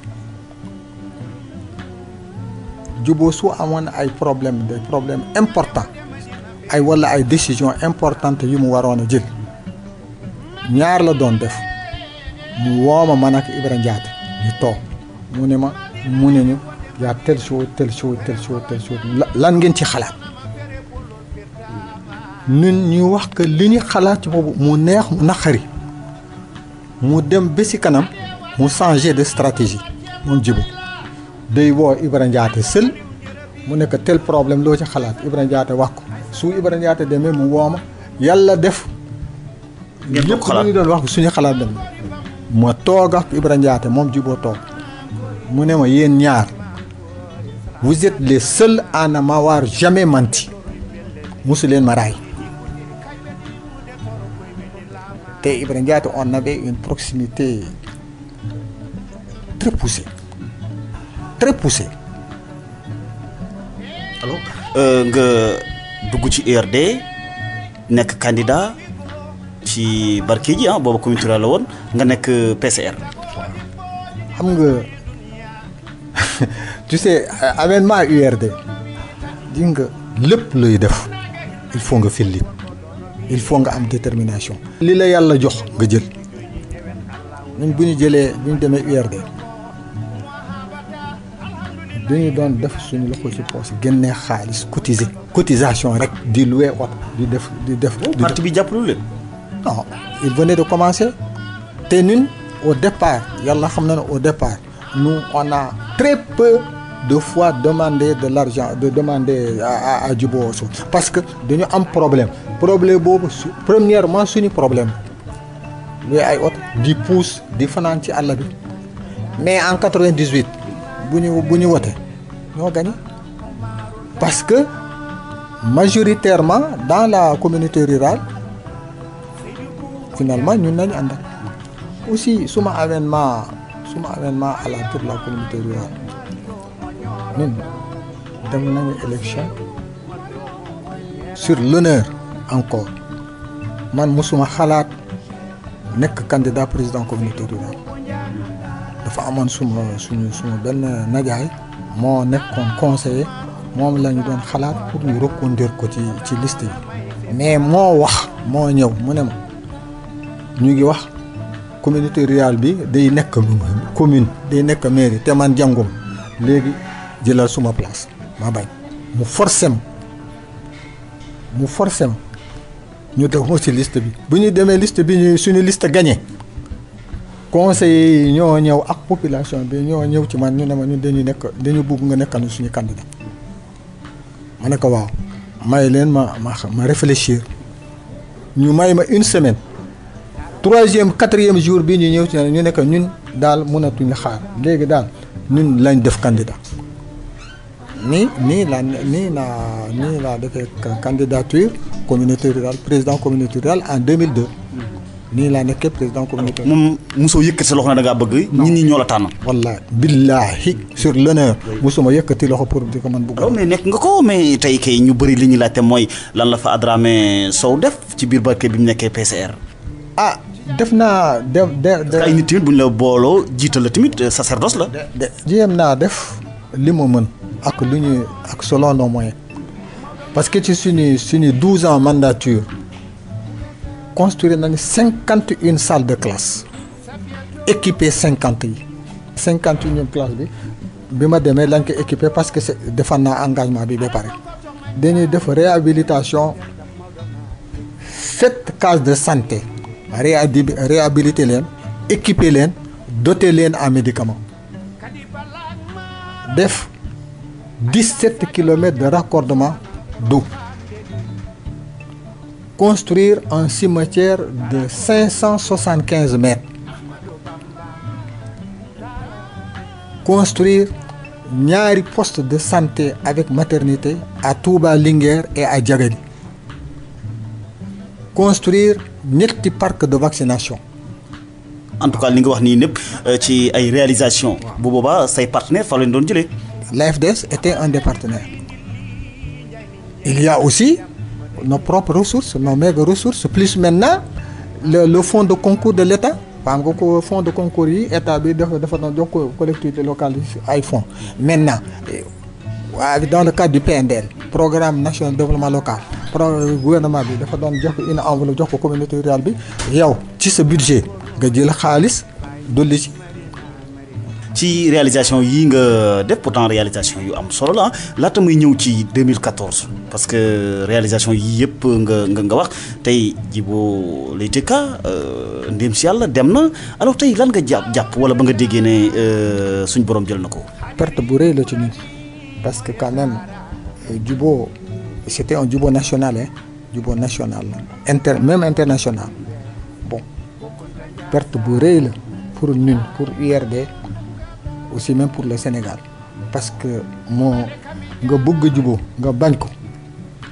Djibo su amoon ay des problèmes importants ay décision importante yu mu waroon a jël ñaar la doon def mu wooma man ak Ibra Ndiaté ñu toog mu ne ñu yaa telle chose lan ngeen ci xalaat ñun ñu wax que li ñu xalaat ci boobu mu neex mu naqari mu dem ba si kanam mu changer de stratégie moom Djibo day woo Ibra Ndiaté seul mu nekk tel problème loo ci xalaat Ibra Ndiaté wax ko su Ibra Ndiaté demee mu wooma yàlla def lépp lu ñu doon wax suñu xalaat dem ma toog ak Ibra Ndiaté moom Djibo toog mu ne ma yéen ñaar vous êtes les seuls à ne m'avoir jamais menti musu leen ma raay te Ibra Ndiaté on avait une proximité très poussée alors nga dugg ci URD nekk candidat ci Barkédji booba communauté rurale la woon nga nekk PCR. xam nga tu sais avènement URD di nga lépp luy def il faut nga filli il faut nga am détermination. li la yàlla jox nga jël ñun bu ñu demee URD dañu doon def suñu loxo ci poche génnee xaalis cotisation rek di louer oto di def. parti bi jàppalu leen. non il venait de commencer te ñun au départ yàlla xam na ne au départ nous on a très peu de fois demandé de l'argent de demander à Djibo Osso parce que dañu am problème boobu premièrement suñu problème luy ay oto di pousse di fanaan ci àll bi mais en 98 bu ñu wote ñoo gagné parce que majoritairement dans la communauté rurale finalement ñun nañu ànd aussi suma avènement à la tête de la communauté rurale ñun dem nañu élection sur l'honneur encore man musuma xalaat nekk candidat président communauté rurale dafa amoon suma benn najaay moo nekkoon conseiller moom la ñu doon xalaat pour ñu reconduire ko ci liste yi mais moo ñëw mu ne ma ñu ngi wax communauté rurale bi day nekk commune day nekk mairie te man jàngum léegi jëlal suma place ma bañ mu forcé ma ñu def ko ci liste bi bu ñu demee liste bi suñu liste gagné conseillers yi ñoo ñëw ak population bi ñoo ñëw ci man ñu ne ma ñun dañu bëgg nga nekkal suñu candidat ma ne ko waaw may leen ma réfléchir ñu may ma une semaine 3e 4e jour bi ñu ñëw ci ñu nekk ñun daal mënatuñu xaar léegi daal ñun lañ def candidat nii laa defee candidature communauté rurale président communauté rurale en 2002 nii laa nekkee président communauté rurale. moom mosoo yëkkati sa loxo na da ngaa bëgg. nit ñi ñoo la tànn. wallaahi billaahi sur l'honneur mosuma yëkkati loxo pour di ko man bëgg. mais nekk nga ko mais tey kay ñu bëri li ñu laajte mooy lan la fa Adramé Sow def ci biir Barké bi mu nekkee PCR. def naa ay nit tamit bu ñu la booloo jiital la tamit sacerdoce la. jéem naa def li ma mën ak selon nos moyens parce que ci suñu 12 ans mandature construire nañu 51 salles de classe équipé 51e classe bi ma demee lañ ko équipé parce que defar naa engagement bi ba pare dañuy def réhabilitation 7 cases de santé réhabiliter leen équiper leen doter leen en médicaments def 17 kilomètres de raccordement d'eau construire un cimetière de 575 mètres construire ñaari poste de santé avec maternité à Touba Linguère et à Diagani construire ñetti parc de vaccination. en tout cas li nga wax nii népp ci ay réalisation bu boobaa say partenaires fa lañ doon jëlee. L'AFDS était un des partenaires. Il y a aussi nos propres ressources, nos méga ressources, plus maintenant le fonds de concours de l'État. Par exemple, le fonds de concours, l'État a collectivité locale ay fonds. Maintenant, dans le cadre du PNDL, Programme national de développement local, gouvernement bi dafa doon jox une enveloppe jox ko communauté rurale bi yow ci sa budget nga jël xaalis dolli ci réalisation yi nga def pourtant réalisation yu am solo la laata muy ñëw ci 2014 parce que réalisation yi yëpp nga wax tey Djibo Leyti Ka ndéem si yàlla dem na alors tey lan nga jàpp wala ba nga déggee ne suñ borom jël na ko. perte bu rëy la ci ñun parce que quand même Djibo c'était un Djibo national hein Djibo national même international bon perte bu rëy la pour ñun pour URD. aussi même pour le Sénégal parce que moo nga bëgg Djibo nga bañ ko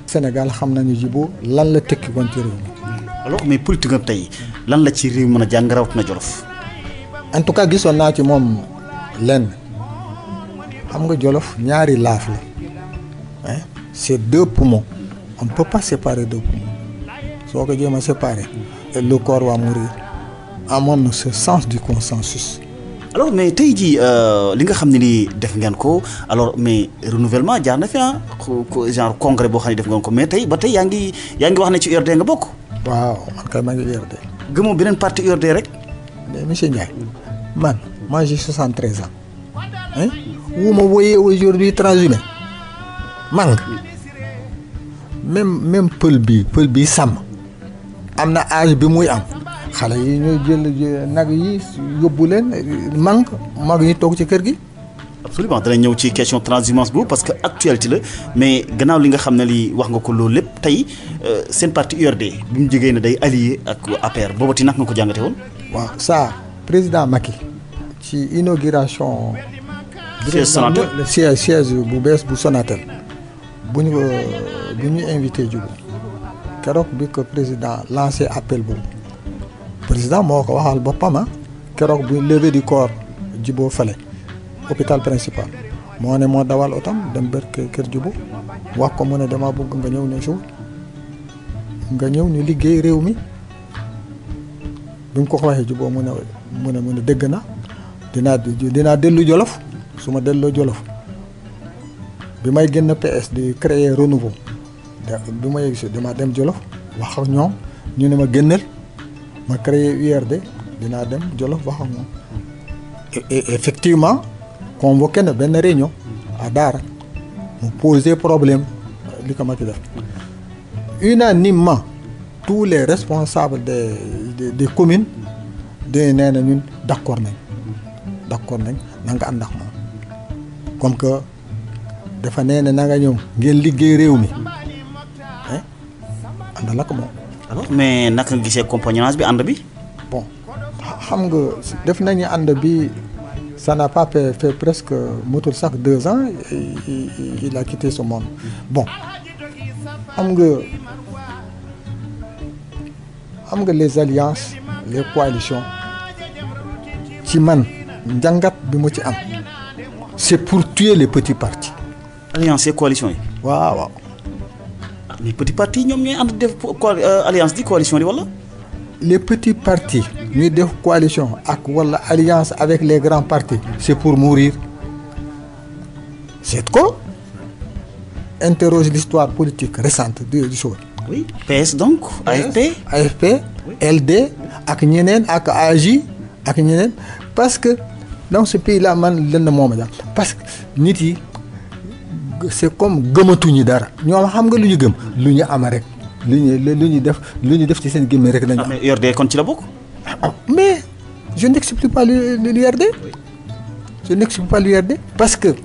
Sénégal xam nañu Djibo lan la tekki woon ci réew mi. alors mais politique am tey lan la ci réew mën a jàng rawat na Jolof. en tout cas gisoon naa ci moom lenn xam nga Jolof ñaari laaf la hein c'est deux poumons on ne peut pas séparer deux poumons soo ko jéem a séparer le corps va mourir amoon na ce sens du consensus. alors mais tey jii li nga xam ne nii def ngeen ko alors mais renouvellement jaar na fi genre congrès boo xam ne def ngeen ko mais tey ba tey yaa ngi wax ne ci URD nga bokk. waaw man kay maa ngi URD. gëmoo beneen parti URD rek. mais monsieur Ndiaye moi j'ai 73 ans hein vous me voyez aujourd'hui transhumé man même pël bi sàmm am na âge bi muy am. xale yi ñooy jël nag yi yóbbu leen mag yi toog ci kër gi. absolument dana ñëw ci question transhumance boobu parce que actualité la mais gannaaw li nga xam ne lii wax nga ko loolu lépp tey seen parti URD bi mu jógee ne day allié ak APR boobati nag nga ko jàngate woon. waaw ça président Macky ci inauguration. siège bu bees bu Sonatel bu ñu invité Djibo keroog bi ko président lancé appel boobu. président moo ko waxal boppam keroog bu levée du corps Djibo fale hôpital principal moo ne moo dawal otam dem ber kër Djibo wax ko mu ne dama bëgg nga ñëw ne jour nga ñëw ñu liggéey réew mi bi mu ko waxee Djibo mu ne dégg na dinaa dellu Jolof su ma delloo Jolof bi may génn PS di créer renouveau bi ma yegg si dama dem Jolof wax ak ñoom ñu ne ma génnal ma créé URD dinaa dem Jolof wax ak moom et effectivement convoqué na benn réunion à Daara mu posé problème li ko ma ci def unanimement tous les responsables des communes nee na ñun d'accord nañ na nga ànd ak moom comme que dafa nee na nga ñëw ngeen liggéey réew mi àndal ak moom. alors mais naka nga gisee compagnonnage bi ànd bi. bon xam nga def nañu ànd bi ça n'a pas fait presque motul sax 2 ans il a quitté ce monde bon xam nga les alliances les coalitions ci man njàngat bi mu ci am c'est pour tuer les petits partis. alliance et coalition yi. waaw. les petits partis ñoom ñooy ànd def alliance di coalition di wala. les petits partis ñuy def coalition ak wala alliance avec les grands partis c'est pour mourir. c'est quoi interroge l'histoire politique récente du chose. oui PS donc. AFP LD ak ñeneen ak AJ ak ñeneen parce que dans ce pays là man lenn moom la parce que nit yi c'est comme gëmatuñu dara ñoom xam nga lu ñu gëm lu ñu am rek lu ñu def ci seen gémmiñ rek lañu am. mais URD kon ci la bokk. mais je n'explique pas l'URD je n'explique pas l'URD parce que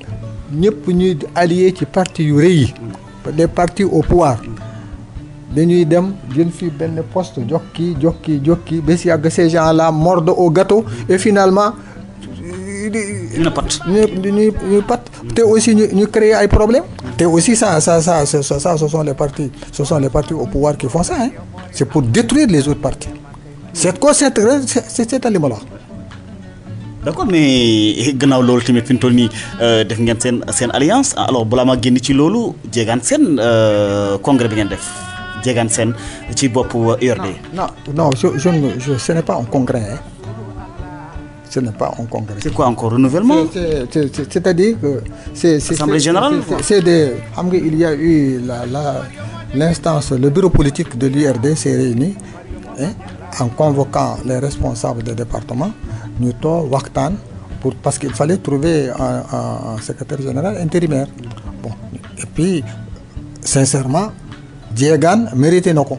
ñëpp ñuy allié ci parti yu rëy yi les partis au pouvoir dañuy dem jël fii benn poste jokki ba si yàgg ces gens là mordent au gâteau et finalement ñuy pat te aussi ñu créer ay problèmes te aussi ça ce sont les partis au pouvoir qui font ça hein c'est pour détruire les autres partis c'est li ma la wax. d'accord mais gannaaw loolu tamit fi mu toll nii def ngeen seen alliance alors balaa ma génn ci loolu jéegaan seen congrès bi ngeen def jéegaan seen ci bopp URD. non ce n'est pas un congrès hein. Ce n'est pas un congrès. C'est quoi encore renouvellement? C'est-à-dire que c'est Assemblée générale. c'est des xam nga il y a eu l'instance, le bureau politique de l'URD s'est réuni en convoquant les responsables des départements. Nous toog waxtaan parce qu'il fallait trouver un secrétaire général intérimaire. Bon, et puis sincèrement Diegane mérité na ko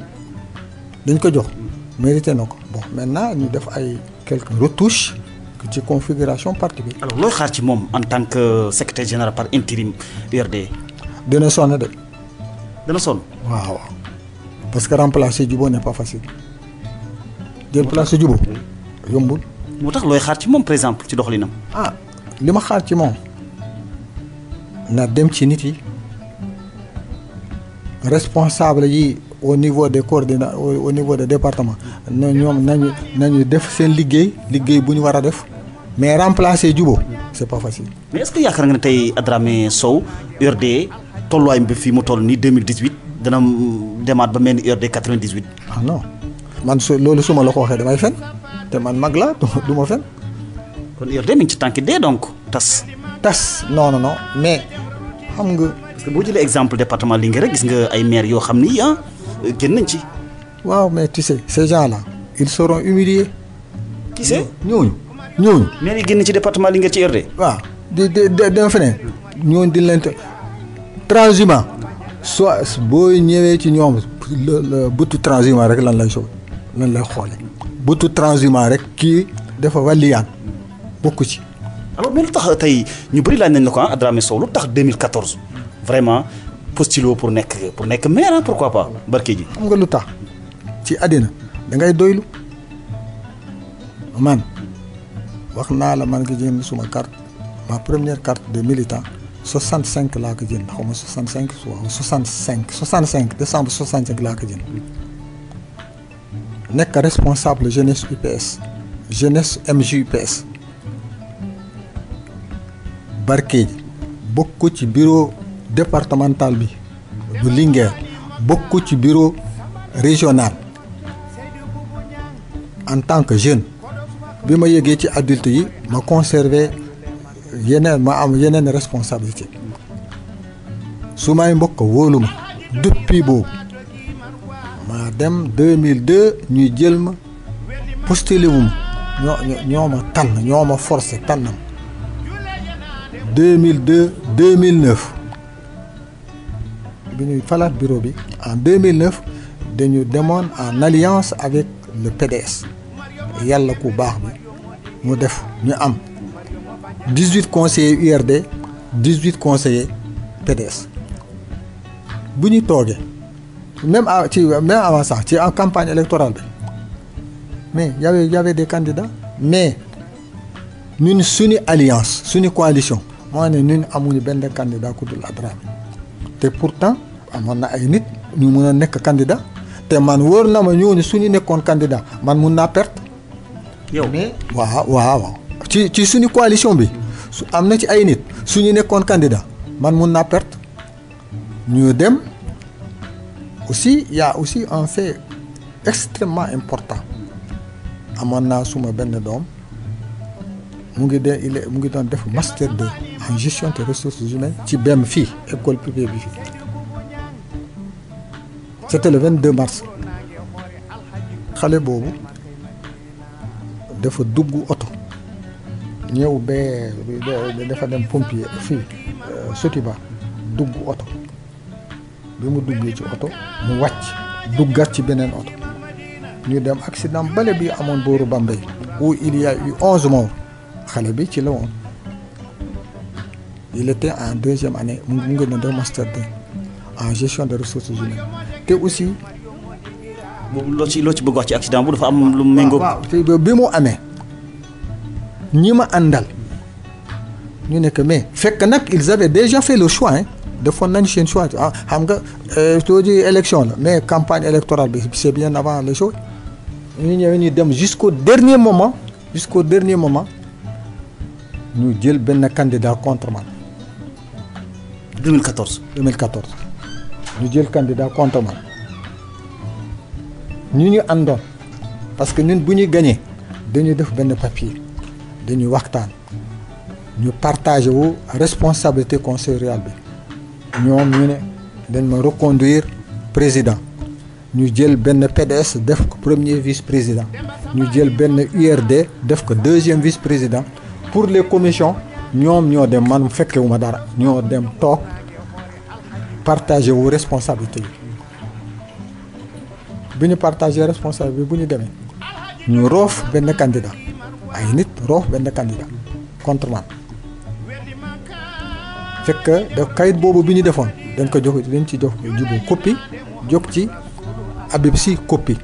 dañ ko jox mérité na ko. Bon, maintenant ñu def ay quelques retouches ci configuration parti bi. Alors looy xaar ci moom en tant que secrétaire général par intérim URD. dina sonn de. dana sonn. waaw parce que remplacer Djibo n'est pas facile. jël place Djibo yombul. moo tax looy xaar ci moom par exemple ci doxalinam. ah li ma xaar ci moom na dem ci nit yi responsable yi au niveau des coordinateurs au niveau des départements na ñoom nañu def seen liggéey bu ñu war a def mais remplacer Djibo c'est pas facile. mais est-ce que yaakaar nga ne tey Adramé Sow URD tolluwaayam bi fii mu toll nii 2018 dana demaat ba mel ni URD 98. ah non man loolu su ma la ko waxee damay fen te man mag la du ma fen. kon URD mi ngi ci tànki dee donc tas. non mais xam nga. parce que boo jëlee exemple département Linguère rek gis nga ay maires yoo xam ni génn nañ ci. waaw mais tu sais ces gens-là ils seront humiliés. qui c'est ñooñu. maires yi génn ci département Linguère ci URD. waaw dama feneen ñooñu di leen transhumant soit boo ñëwee ci ñoom bëtu transhumant rek lan lay xoole bëtu transhumant rek kii dafa wàlliyaan bokku ci. alors mais lu tax tey ñu bëri laaj nañ la ko Adramé Sow lu tax 2014 vraiment postulé pour nekk maire pourquoi pas barke ji. xam nga lu tax ci àddina da ngay doylu man wax naa la man nga jënd suma carte ma première carte de militant 65 laa ko jënd xaw ma 65 65 décembre 65 laa ko jënd nekk responsable jeunesse UPS jeunesse MJUPS Barkédji bokk ci bureau départemental bi bu Linguère bokk ci bureau régional en tant que jeune bi ma yëgee ci adulte yi ma conserver ma am yeneen responsabilité su may mbokk wóolu ma depuis boobu ma dem 2002 ñuy jël ma postulé wu ma ñoo ma tànn ñoo ma forcé tànnam 2002 2009 bi ñuy falaat bureau bi en 2009 dañu demoon en alliance avec le PDS yàlla ku baax bi mu def ñu am 18 conseillers URD 18 conseillers PDS bu ñu toogee même avant ça ci en campagne électorale bi mais y avait des candidats mais ñun suñu alliance suñu coalition moo ne ñun amuñu benn candidat ku dul Adramé te pourtant amoon na ay nit ñu mën a nekk candidat te man wóor na ma ñooñu suñu nekkoon candidat man mun naa perte. yow mais waaw ci suñu coalition bi su am na ci ay nit suñu nekkoon candidat man mun naa perte ñu dem aussi y a aussi un fait extrêmement important amoon naa suma benn doom mu ngi doon def master 2 en gestion des ressources humaines ci BEM fii école privée bi fii c'était le 22 mars xale boobu dafa dugg oto ñëw dafa dem pompier fii Sotiba dugg oto bi mu duggee ci oto mu wàcc duggaat ci beneen oto ñu dem accident bale bi amoon booru Bambey où il y a eu 11 morts xale bi ci la woon il était en deuxième année mu ngi doon def master 2 en gestion des ressources humaines te aussi. boobu loo ci bëgg wax ci accident bu dafa am lu méngoo. waaw te bi mu amee ñi ma àndal ñu nekk mais fekk nag ils avaient déjà fait le choix defoon nañu seen choix xam nga soo ji élection la mais campagne électorale bi c'est bien avant les choses ñu ñëwee ñu dem jusqu'au dernier moment ñu jël benn candidat contre man. 2014 ñu jël candidat contre man ñu àndoon parce que ñun bu ñuy gagné dañuy def benn papier dañuy waxtaan ñu partagé wu responsabilité conseil rural bi ñoom ñu ne dañ ma reconduire président ñu jël benn PDS def ko premier vice-président ñu jël benn URD def ko deuxième vice-président pour les commissions ñoom ñoo dem man fekkewuma dara ñoo dem toog partager wu responsabilité yi bi ñu partager responsabilité bu ñu demee ñu roof benn candidat ay nit roof benn candidat contre man fekk da kayit boobu bi ñu defoon dañ ko jox dañ ci jox Djibo copie jox ci Habib Sy copie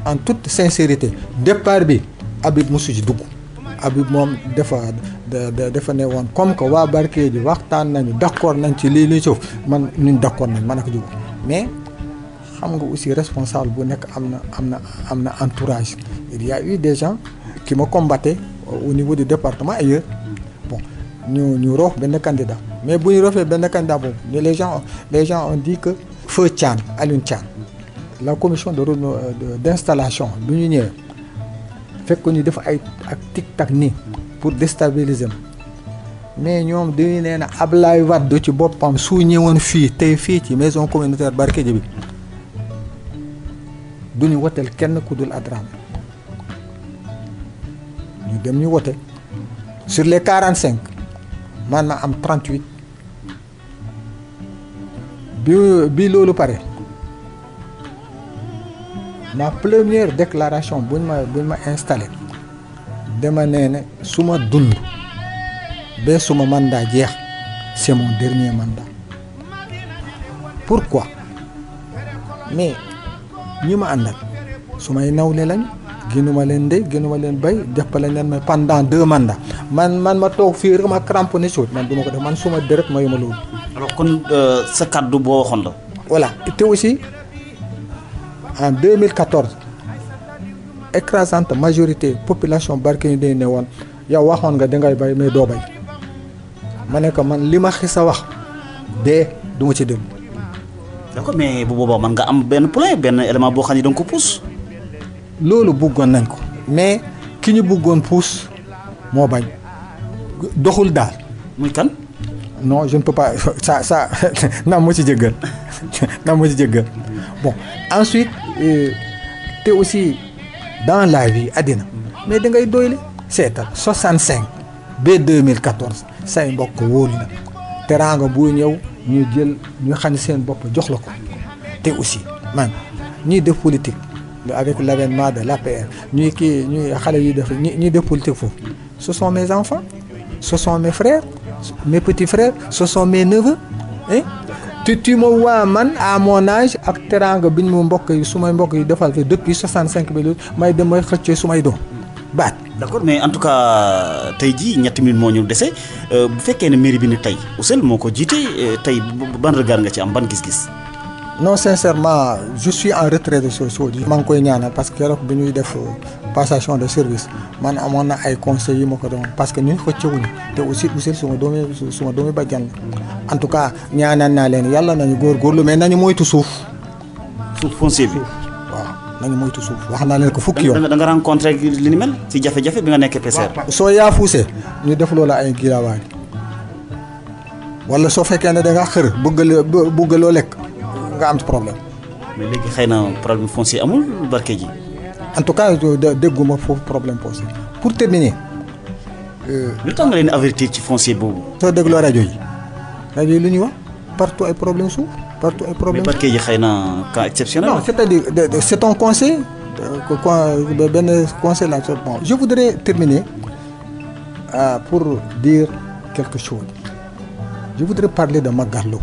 en toute sincérité départ bi Habib mosu ci dugg Habib moom dafa ne woon comme que waa Barkédji waxtaan nañu d'accord nañ ci lii suuf man ñun d'accord nañ man ak Djibo mais xam nga aussi responsable bu nekk am na entourage il y a eu des gens qui me combattaient au niveau du département ailleurs bon ñu roof benn candidat mais bu ñu roofee benn candidat boobu les gens ont dit que feu Thiam Alioune Thiam la commission d'installation bi ñu ñëwee fekk ñu def ay ak tic-tac nii pour déstabiliser mais ñoom dañu nee na Ablaye Wade ci boppam su ñëwoon fii ci maison communautaire Barkédji bi du ñu woteel kenn ku dul Adramé ñu dem ñu wote sur les 45 man ma am 38 bi loolu pare ma première déclaration buñ ma installé dama nee ne su ma dund ba suma mandat jeex c'est mon dernier mandat. Pourquoi? Mais ñi ma àndal su may nawle lañ gënuma leen ndey gënuma leen bay jàppale leen ma pendant 2 mandats man ma toog fii rek ma cramponné suut man du ma ko def man suma deret ma yoma loolu. Alors kon sa kaddu boo waxoon la. Voilà te aussi en 2014 écrasante majorité population Barkédji day ne woon yow waxoon nga dangay bay mais doo bay ma ne ko man li ma xis a wax de du ma ci dem. D'accord mais bu boobaa man nga am benn point benn élément boo xam ne da nga ko pousse. loolu bëggoon nañ ko mais ki ñu bëggoon pousse moo bañ doxul daal. muy kan. Non je ne peux pas ça naa ma ci jéggal naa ma ci jéggal bon ensuite te aussi dans la vie àddina mais da ngay doyle seetal 65 ba 2014 say mbokk wóolu na teraanga bu ñëw ñu jël ñu xam seen bopp jox la ko te aussi man ñuy def politique avec l'avènement de l'APR ñuy xale yi def ñuy def politique foofu ce sont mes enfants ce sont mes frères mes petits frères ce sont mes neveux hein tu me vois man à mon âge ak teraanga biñ mu mbokk yi su may mbokk yi defal fi depuis 65 bi may dem may xëccee su may doom baat. D'accord mais en tout cas tey jii ñetti minutes moo ñu dese bu fekkee ne mairie bi ni tey Ousseynou moo ko jiite tey ban regard nga ci am ban gis-gis. Non sincèrement je suis en retrait de ce chose. maa ngi koy ñaanal parce que keroog bi ñuy def passation de service man amoon na ay conseils yi ma ko doon parce que ñun xëccewuñu te aussi suma doomi bàjjan la en tout cas ñaanal naa leen yàlla nañu góorgóorlu mais nañu moytu suuf foncier bi. waaw nañu moytu suuf wax naa leen ko fukki yoon. da nga rencontré li ni mel ci jafe-jafe bi nga nekkee PCR. soo yaa fuusee ñu def loola ay giraawaay wala soo fekkee ne da nga xër bëgg loo lekk nga am ci problème. mais léegi xëy na problème foncier amul Barkédji. En tout cas dégguma foofu problème posé pour terminer. lu tax nga leen avertir ci foncier boobu. soo dégloo rajo yi lu ñuy wax partout ay problème suuf partout ay problème. mais Barkédji xëy na cas exceptionnel. Non c'est-à-dire c'est un conseil benn conseil là bon je voudrais terminer pour dire quelque chose je voudrais parler de Magatte Lô.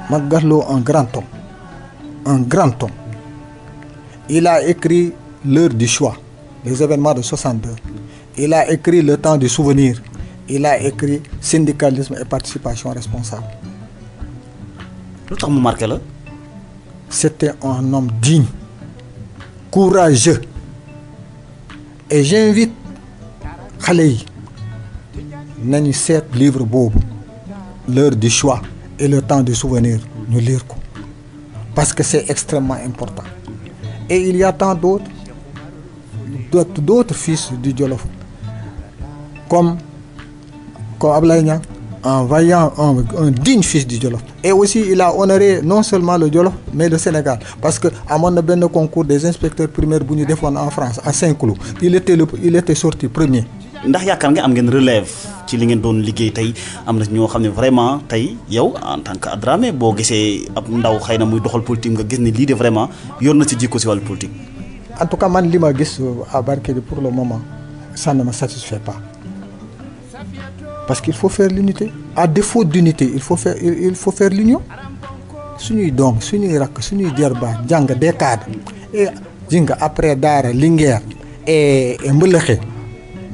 Magatte Lô un grand homme. Il a écrit l'heure du choix, les événements de 62. Il a écrit le temps du souvenir. Il a écrit syndicalisme et participation responsable. Lu tax mu marqué la. C'était un homme digne, courageux. Et j'invite xale yi nañu seet livre boobu l'heure du choix et le temps du souvenir ñu lire ko parce que c'est extrêmement important. Et il y a tant d'autres fils du Jolof comme Ablaye Niang en voyant un digne fils du Jolof. Et aussi, il a honoré non seulement le Jolof, mais le Sénégal. Parce que à mon benn concours des inspecteurs primaires bu ñu defoon en France, à Saint-Cloud, il était sorti premier. ndax yaakaar nga am ngeen relève ci li ngeen doon liggéey tey am na ñoo xam ne vraiment tey yow en tant que Adramé boo gisee ab ndaw xëy na muy doxal politique nga gis ne lii de vraiment yor na ci jikko si wàllu politique. En tout cas, man li ma gis à Barkédji pour le moment, ça ne me satisfait pas. Parce qu'il faut faire l'unité. À défaut d'unité, il faut faire l'union. Suñuy doom suñuy rakk suñuy jarbaat jàng des cadres et jinga après Daara Linguère et Mbëlëxe,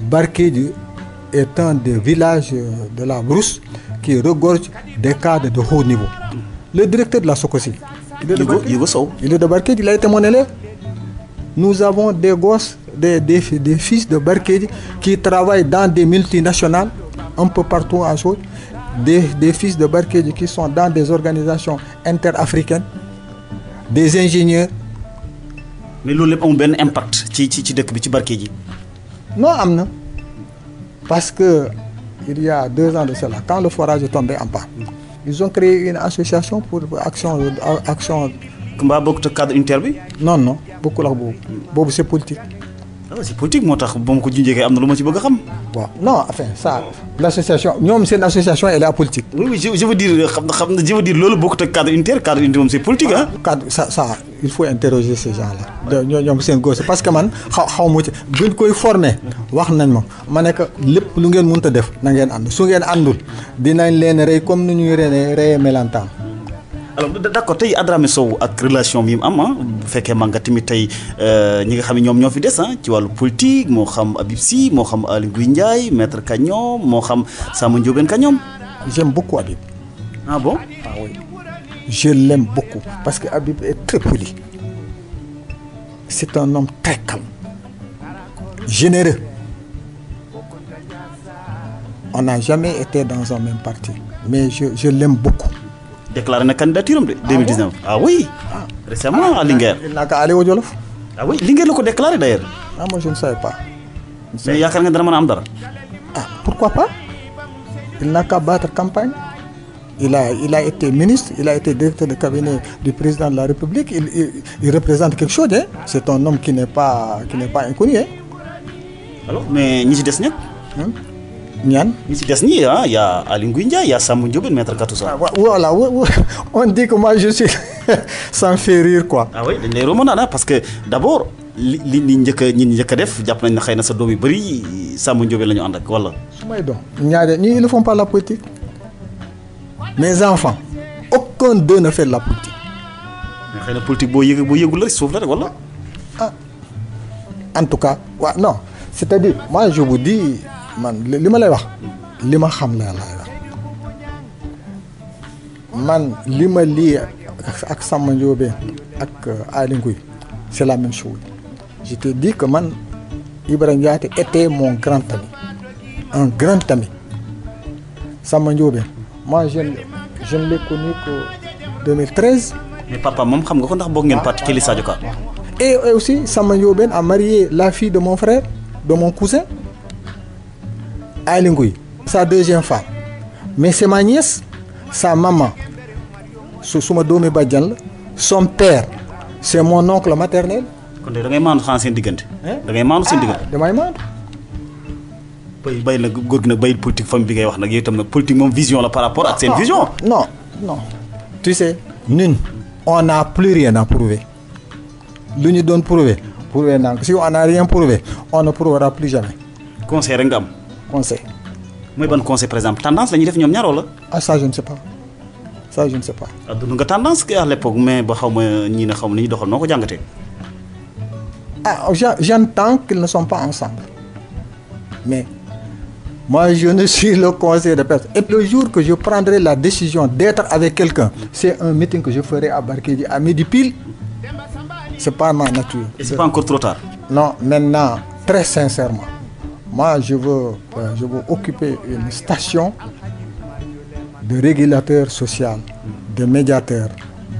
Barkédji est un des villages de la Brousse qui regorge des cadres de haut niveau. Le directeur de la Sokosi, il est de Barkédji, il a été mon élève. Nous avons des gosses, des fils de Barkédji qui travaillent dans des multinationales un peu partout en chose, des fils de Barkédji qui sont dans des organisations interafricaines, des ingénieurs. Mais loolu lépp amul benn impact ci dëkk bi ci Barkédji. Non, am na parce que il y a 2 ans de cela, quand le forage est tombé en panne, ils ont créé une association pour action. mbaa bokkut ak cadre unitaire bi. Non bokkul ak boobu c'est politique. ah c'est politique moo tax ba ma ko junjee am na lu ma ci bëgg a xam. Bon non enfin ça l'association ñoom seen association elle est apolitique. Oui je veux dire je veux dire loolu bokkut ak cadre unitaire moom c'est politique ah. cadre ça il faut interroger ces gens-là. ñoom seen góor parce que man xaw ma ci buñ koy former wax nañ ma ne que lépp lu ngeen mënta def na ngeen ànd su ngeen àndul dinañ leen rey comme ni ñuy reyee melantaan. alors d'accord tey Adramé Sow ak relation bi mu am bu fekkee man nga tamit tey ñi nga xam ne ñoom ñoo fi des ci wàllu politique moo xam Habib Sy moo xam Aly Ngouille Ndiaye maître Kagnon moo xam Samba Ndiobène Kagnon. J'aime beaucoup Habib. Ah bon? Ah oui. Je l'aime beaucoup parce que Habib est très poli. C'est un homme très calme, généreux. On n'a jamais été dans un même parti, mais je l'aime beaucoup. Déclaré na candidature de 2019. Ah oui. Récemment à Linguère. Il n'a qu'à aller au Jolof. Ah oui, Linguère la ko déclaré d'ailleurs. Ah moi je ne savais pas. Mais yaakaar nga dana mën a am dara. Ah pourquoi pas? Il n'a qu'à battre campagne. Il a été ministre, il a été directeur de cabinet du président de la République. Il représente quelque chose, hein. C'est un homme qui n'est pas inconnu, hein. Alors mais ñi ci des ñëpp. ñaan ñi ci des ñi il y a Aly Ngouille Ndiaye, il y a Samba Ndiobène, maître Katousa. Voilà, on dit que moi je suis ça me fait rire quoi. Ah oui dañ lay remonana parce que d'abord li ñi njëkk a def jàpp nañ ne xëy na sa doom yu bëri Samba Ndiobène la ñu ànd ak wala. su may doom ñaare ñii ils ne font pas la politique. Mes enfants aucun d'eux ne fait de la politique. mais xëy na politique boo yëgul rek suuf la rek wala. Ah en tout cas waaw non c'est-à-dire moi je vous dis man li ma lay wax li ma xam la lay wax man li ma lii ak Samba Ndiobène ak Aly Ngouille c'est la même chose. Je te dis que man Ibrahima Diaté était mon grand ami, un grand ami. Samba Ndiobène moi je ne l'ai connu que 2013. mais papa moom xam nga ko ndax bokk ngeen parti Kelly Sadio Ka. Et aussi Samba Ndiobène a marié la fille de mon frère, de mon cousin Aly Ngouille, sa deuxième femme. Mais c'est ma nièce, sa maman suma doomi bàjjan la, son père c'est mon oncle maternel. kon de da ngay maandu xanaa seen diggante. da ngay maandu seen diggante. damay maandu. bay nag góor gi nag bayil politique famille bi ngay wax nag yow itam nag politique moom vision la par rapport ak seen vision. non tu sais ñun on n'a plus rien à prouver lu ñu doon prouver naa ko si on n'a rien prouvé on ne prouvera plus jamais. conseil rek nga am. conseil. mooy ban conseil par exemple tendance la ñuy def ñoom ñaar wala. ah ça je ne sais pas ah dund nga tendance à l'époque mais ba xaw ma ñii ne xaw ma ni ñu doxal noo ko jàngatee. Ah j'entends qu'ils ne sont pas ensemble mais moi je ne suis le conseil de personne et le jour que je prendrai la décision d'être avec quelqu'un c'est un meeting que je ferai à Barkédji à midi pile. C'est pas ma nature. Et c'est pas encore trop tard. Non, maintenant très sincèrement moi je veux occuper une station de régulateur social, de médiateur,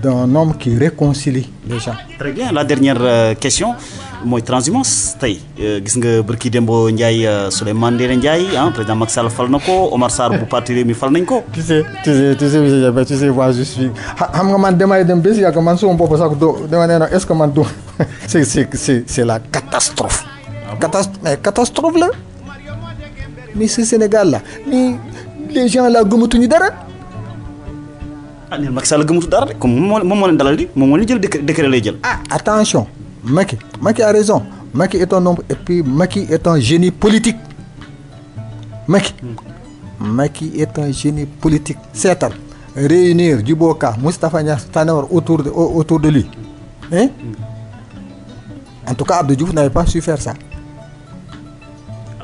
d'un homme qui réconcilie les gens. Très bien. La dernière question mooy transhumance tey gis nga barki Dembo Ndiaye Souleymane Ndéné Ndiaye président Macky Sall fal na ko Omar Sarr bu parti Rewmi fal nañ ko. tu sais moi je suis xam nga man damay dem bés yàgg man suma bopp sax dama ne est-ce que man du c'est la catastrophe. Catastrophe la mais ce Sénégal là mais les gens là gëmatuñu dara. neen Macky Sall gëmatu dara de comme moom moo leen dalal di moom moo leen jël décret lay jël. Attention Macky a raison. Macky est un homme et puis Macky est un génie politique. Macky est un génie politique. Seetal réunir Djibo Ka Moustapha Niasse Tanor autour de lui. En tout cas Abdou Diouf n'avait pas su faire ça.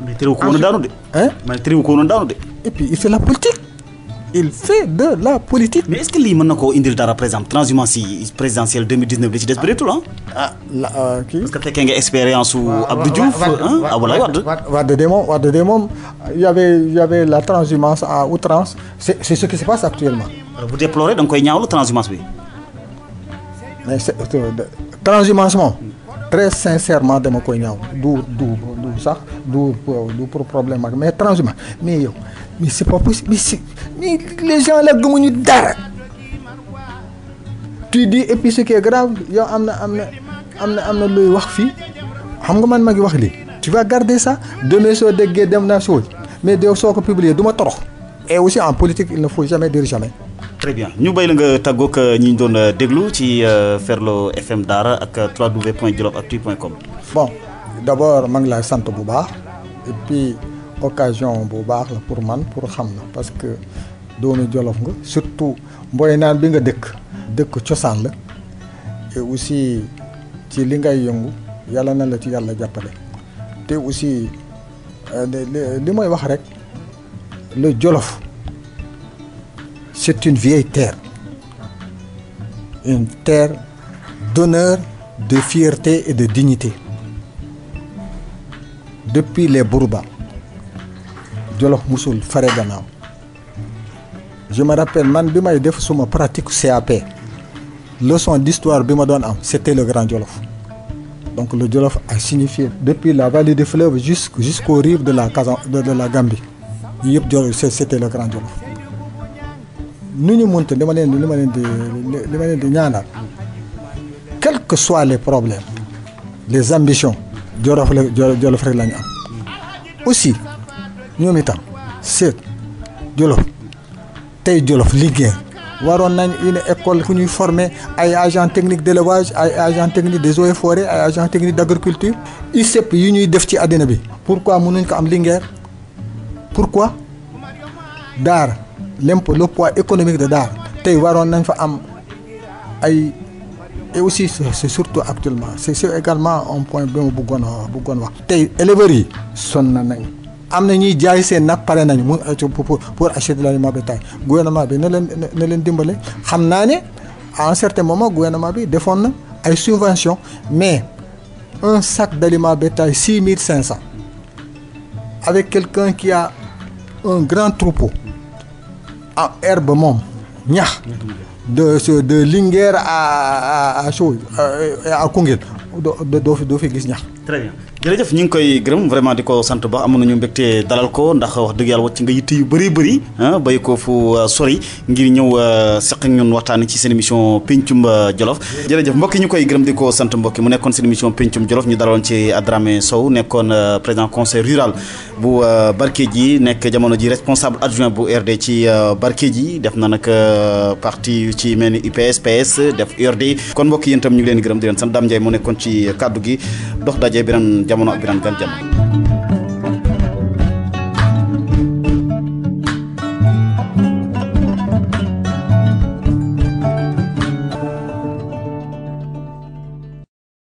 mais terewu ko woon daanu de. mais terewu ko woon daanu de. Et puis il fait la politique. Il fait de la politique. Mais est-ce que lii mën na koo indil dara par exemple transhumance yi présidentielle 2019 li ci des bëreetul kii. parce que fekkee nga expérience su Abdou Diouf Abdoulaye Wade. Wade de moom y avait la transhumance à outrance c'est ce qui se passe actuellement. Vous déplorez da nga koy ñaawlu transhumance bi. mais transhumance moom très sincèrement dama koy ñaaw du sax du pour problème ak mais transhumance mais yow mais c'est pas possible mais les gens là gëmuñu dara. tu dis et puis ce qui est grave yow am na luy wax fii xam nga man ma ngi wax lii tu vas garder ça demain soo déggee dem naa soo mais de soo ko publier du ma torox. Et aussi en politique il ne faut jamais dire jamais. Très bien ñu bay la nga tàggoog ñi ñu doon déglu ci Ferlo FM Daara ak www.jolofactu.com. bon d'abord maa ngi lay sant bu baax et puis occasion bu baax la pour man pour xam na parce que doomu Jolof nga surtout mboy naan bi nga dëkk cosaan la et aussi ci li ngay yëngu yàlla na la ci yàlla jàppale te aussi li mooy wax rek le Jolof c'est une vieille terre d'honneur, de fierté et de dignité. Depuis les Bourba Jolof musul fare gannaaw. Je me rappelle man bi may def suma pratique CAP leçon d'histoire bi ma doon am c'était le Grand Jolof. Donc le Jolof a signifié depuis la vallée du fleuve jusqu'aux rives de la Gambie yëpp Jolof c'était le Grand Jolof. nu ñu mënta li ma leen di ñaanal quels que soient les problèmes les ambitions Jolof rek la ñu am aussi ñoom itam seet Jolof tey Jolof liggéey waroon nañ une école fu ñuy former ay agents techniques d'élevage ay agents techniques des eaux et forêts ay agents techniques d'agriculture ICEP yi ñuy def ci àddina bi pourquoi mënuñ ko am Linguère pourquoi Daara le poids économique de Daara tey waroon nañ fa am ay et aussi c'est surtout actuellement c'est également un point bi ma bëggoon wax tey éleveurs yi sonn nañ am na ñuy jaay seen nag pare nañ mu pour acheter l'aliment bétail gouvernement bi na leen dimbale xam naa ne à un certain moment gouvernement bi defoon na ay subventions mais un sac d'aliment bétail 6500 avec quelqu'un qui a un grand troupeau en herbe moom ñax de Linguère à Koungheul doo fi gis ñax. Très bien jërëjëf ñu ngi koy gërëm vraiment di ko sant ba amoon nañu mbégte dalal ko ndax wax dëgg yàlla wàcc nga yitte yu bëri bay ko fu sori ngir ñëw seq ak ñun waxtaan ci seen émission Pencum Jolof. jërëjëf mbokk yi ñu koy gërëm di ko sant mbokk yi mu nekkoon seen émission Pencum Jolof ñu dalaloon ci Adramé Sow nekkoon président conseil rural bu Barkédji nekk jamono ji responsable adjoint bu URD ci Barkédji def na nag parti ci mel ni UPS PS def URD kon mbokk yi yéen itam ñu ngi leen gërëm di leen sant Dame Ndiaye moo nekkoon ci kaddu gi dox daje beneen jamono ak beneen gan jamono.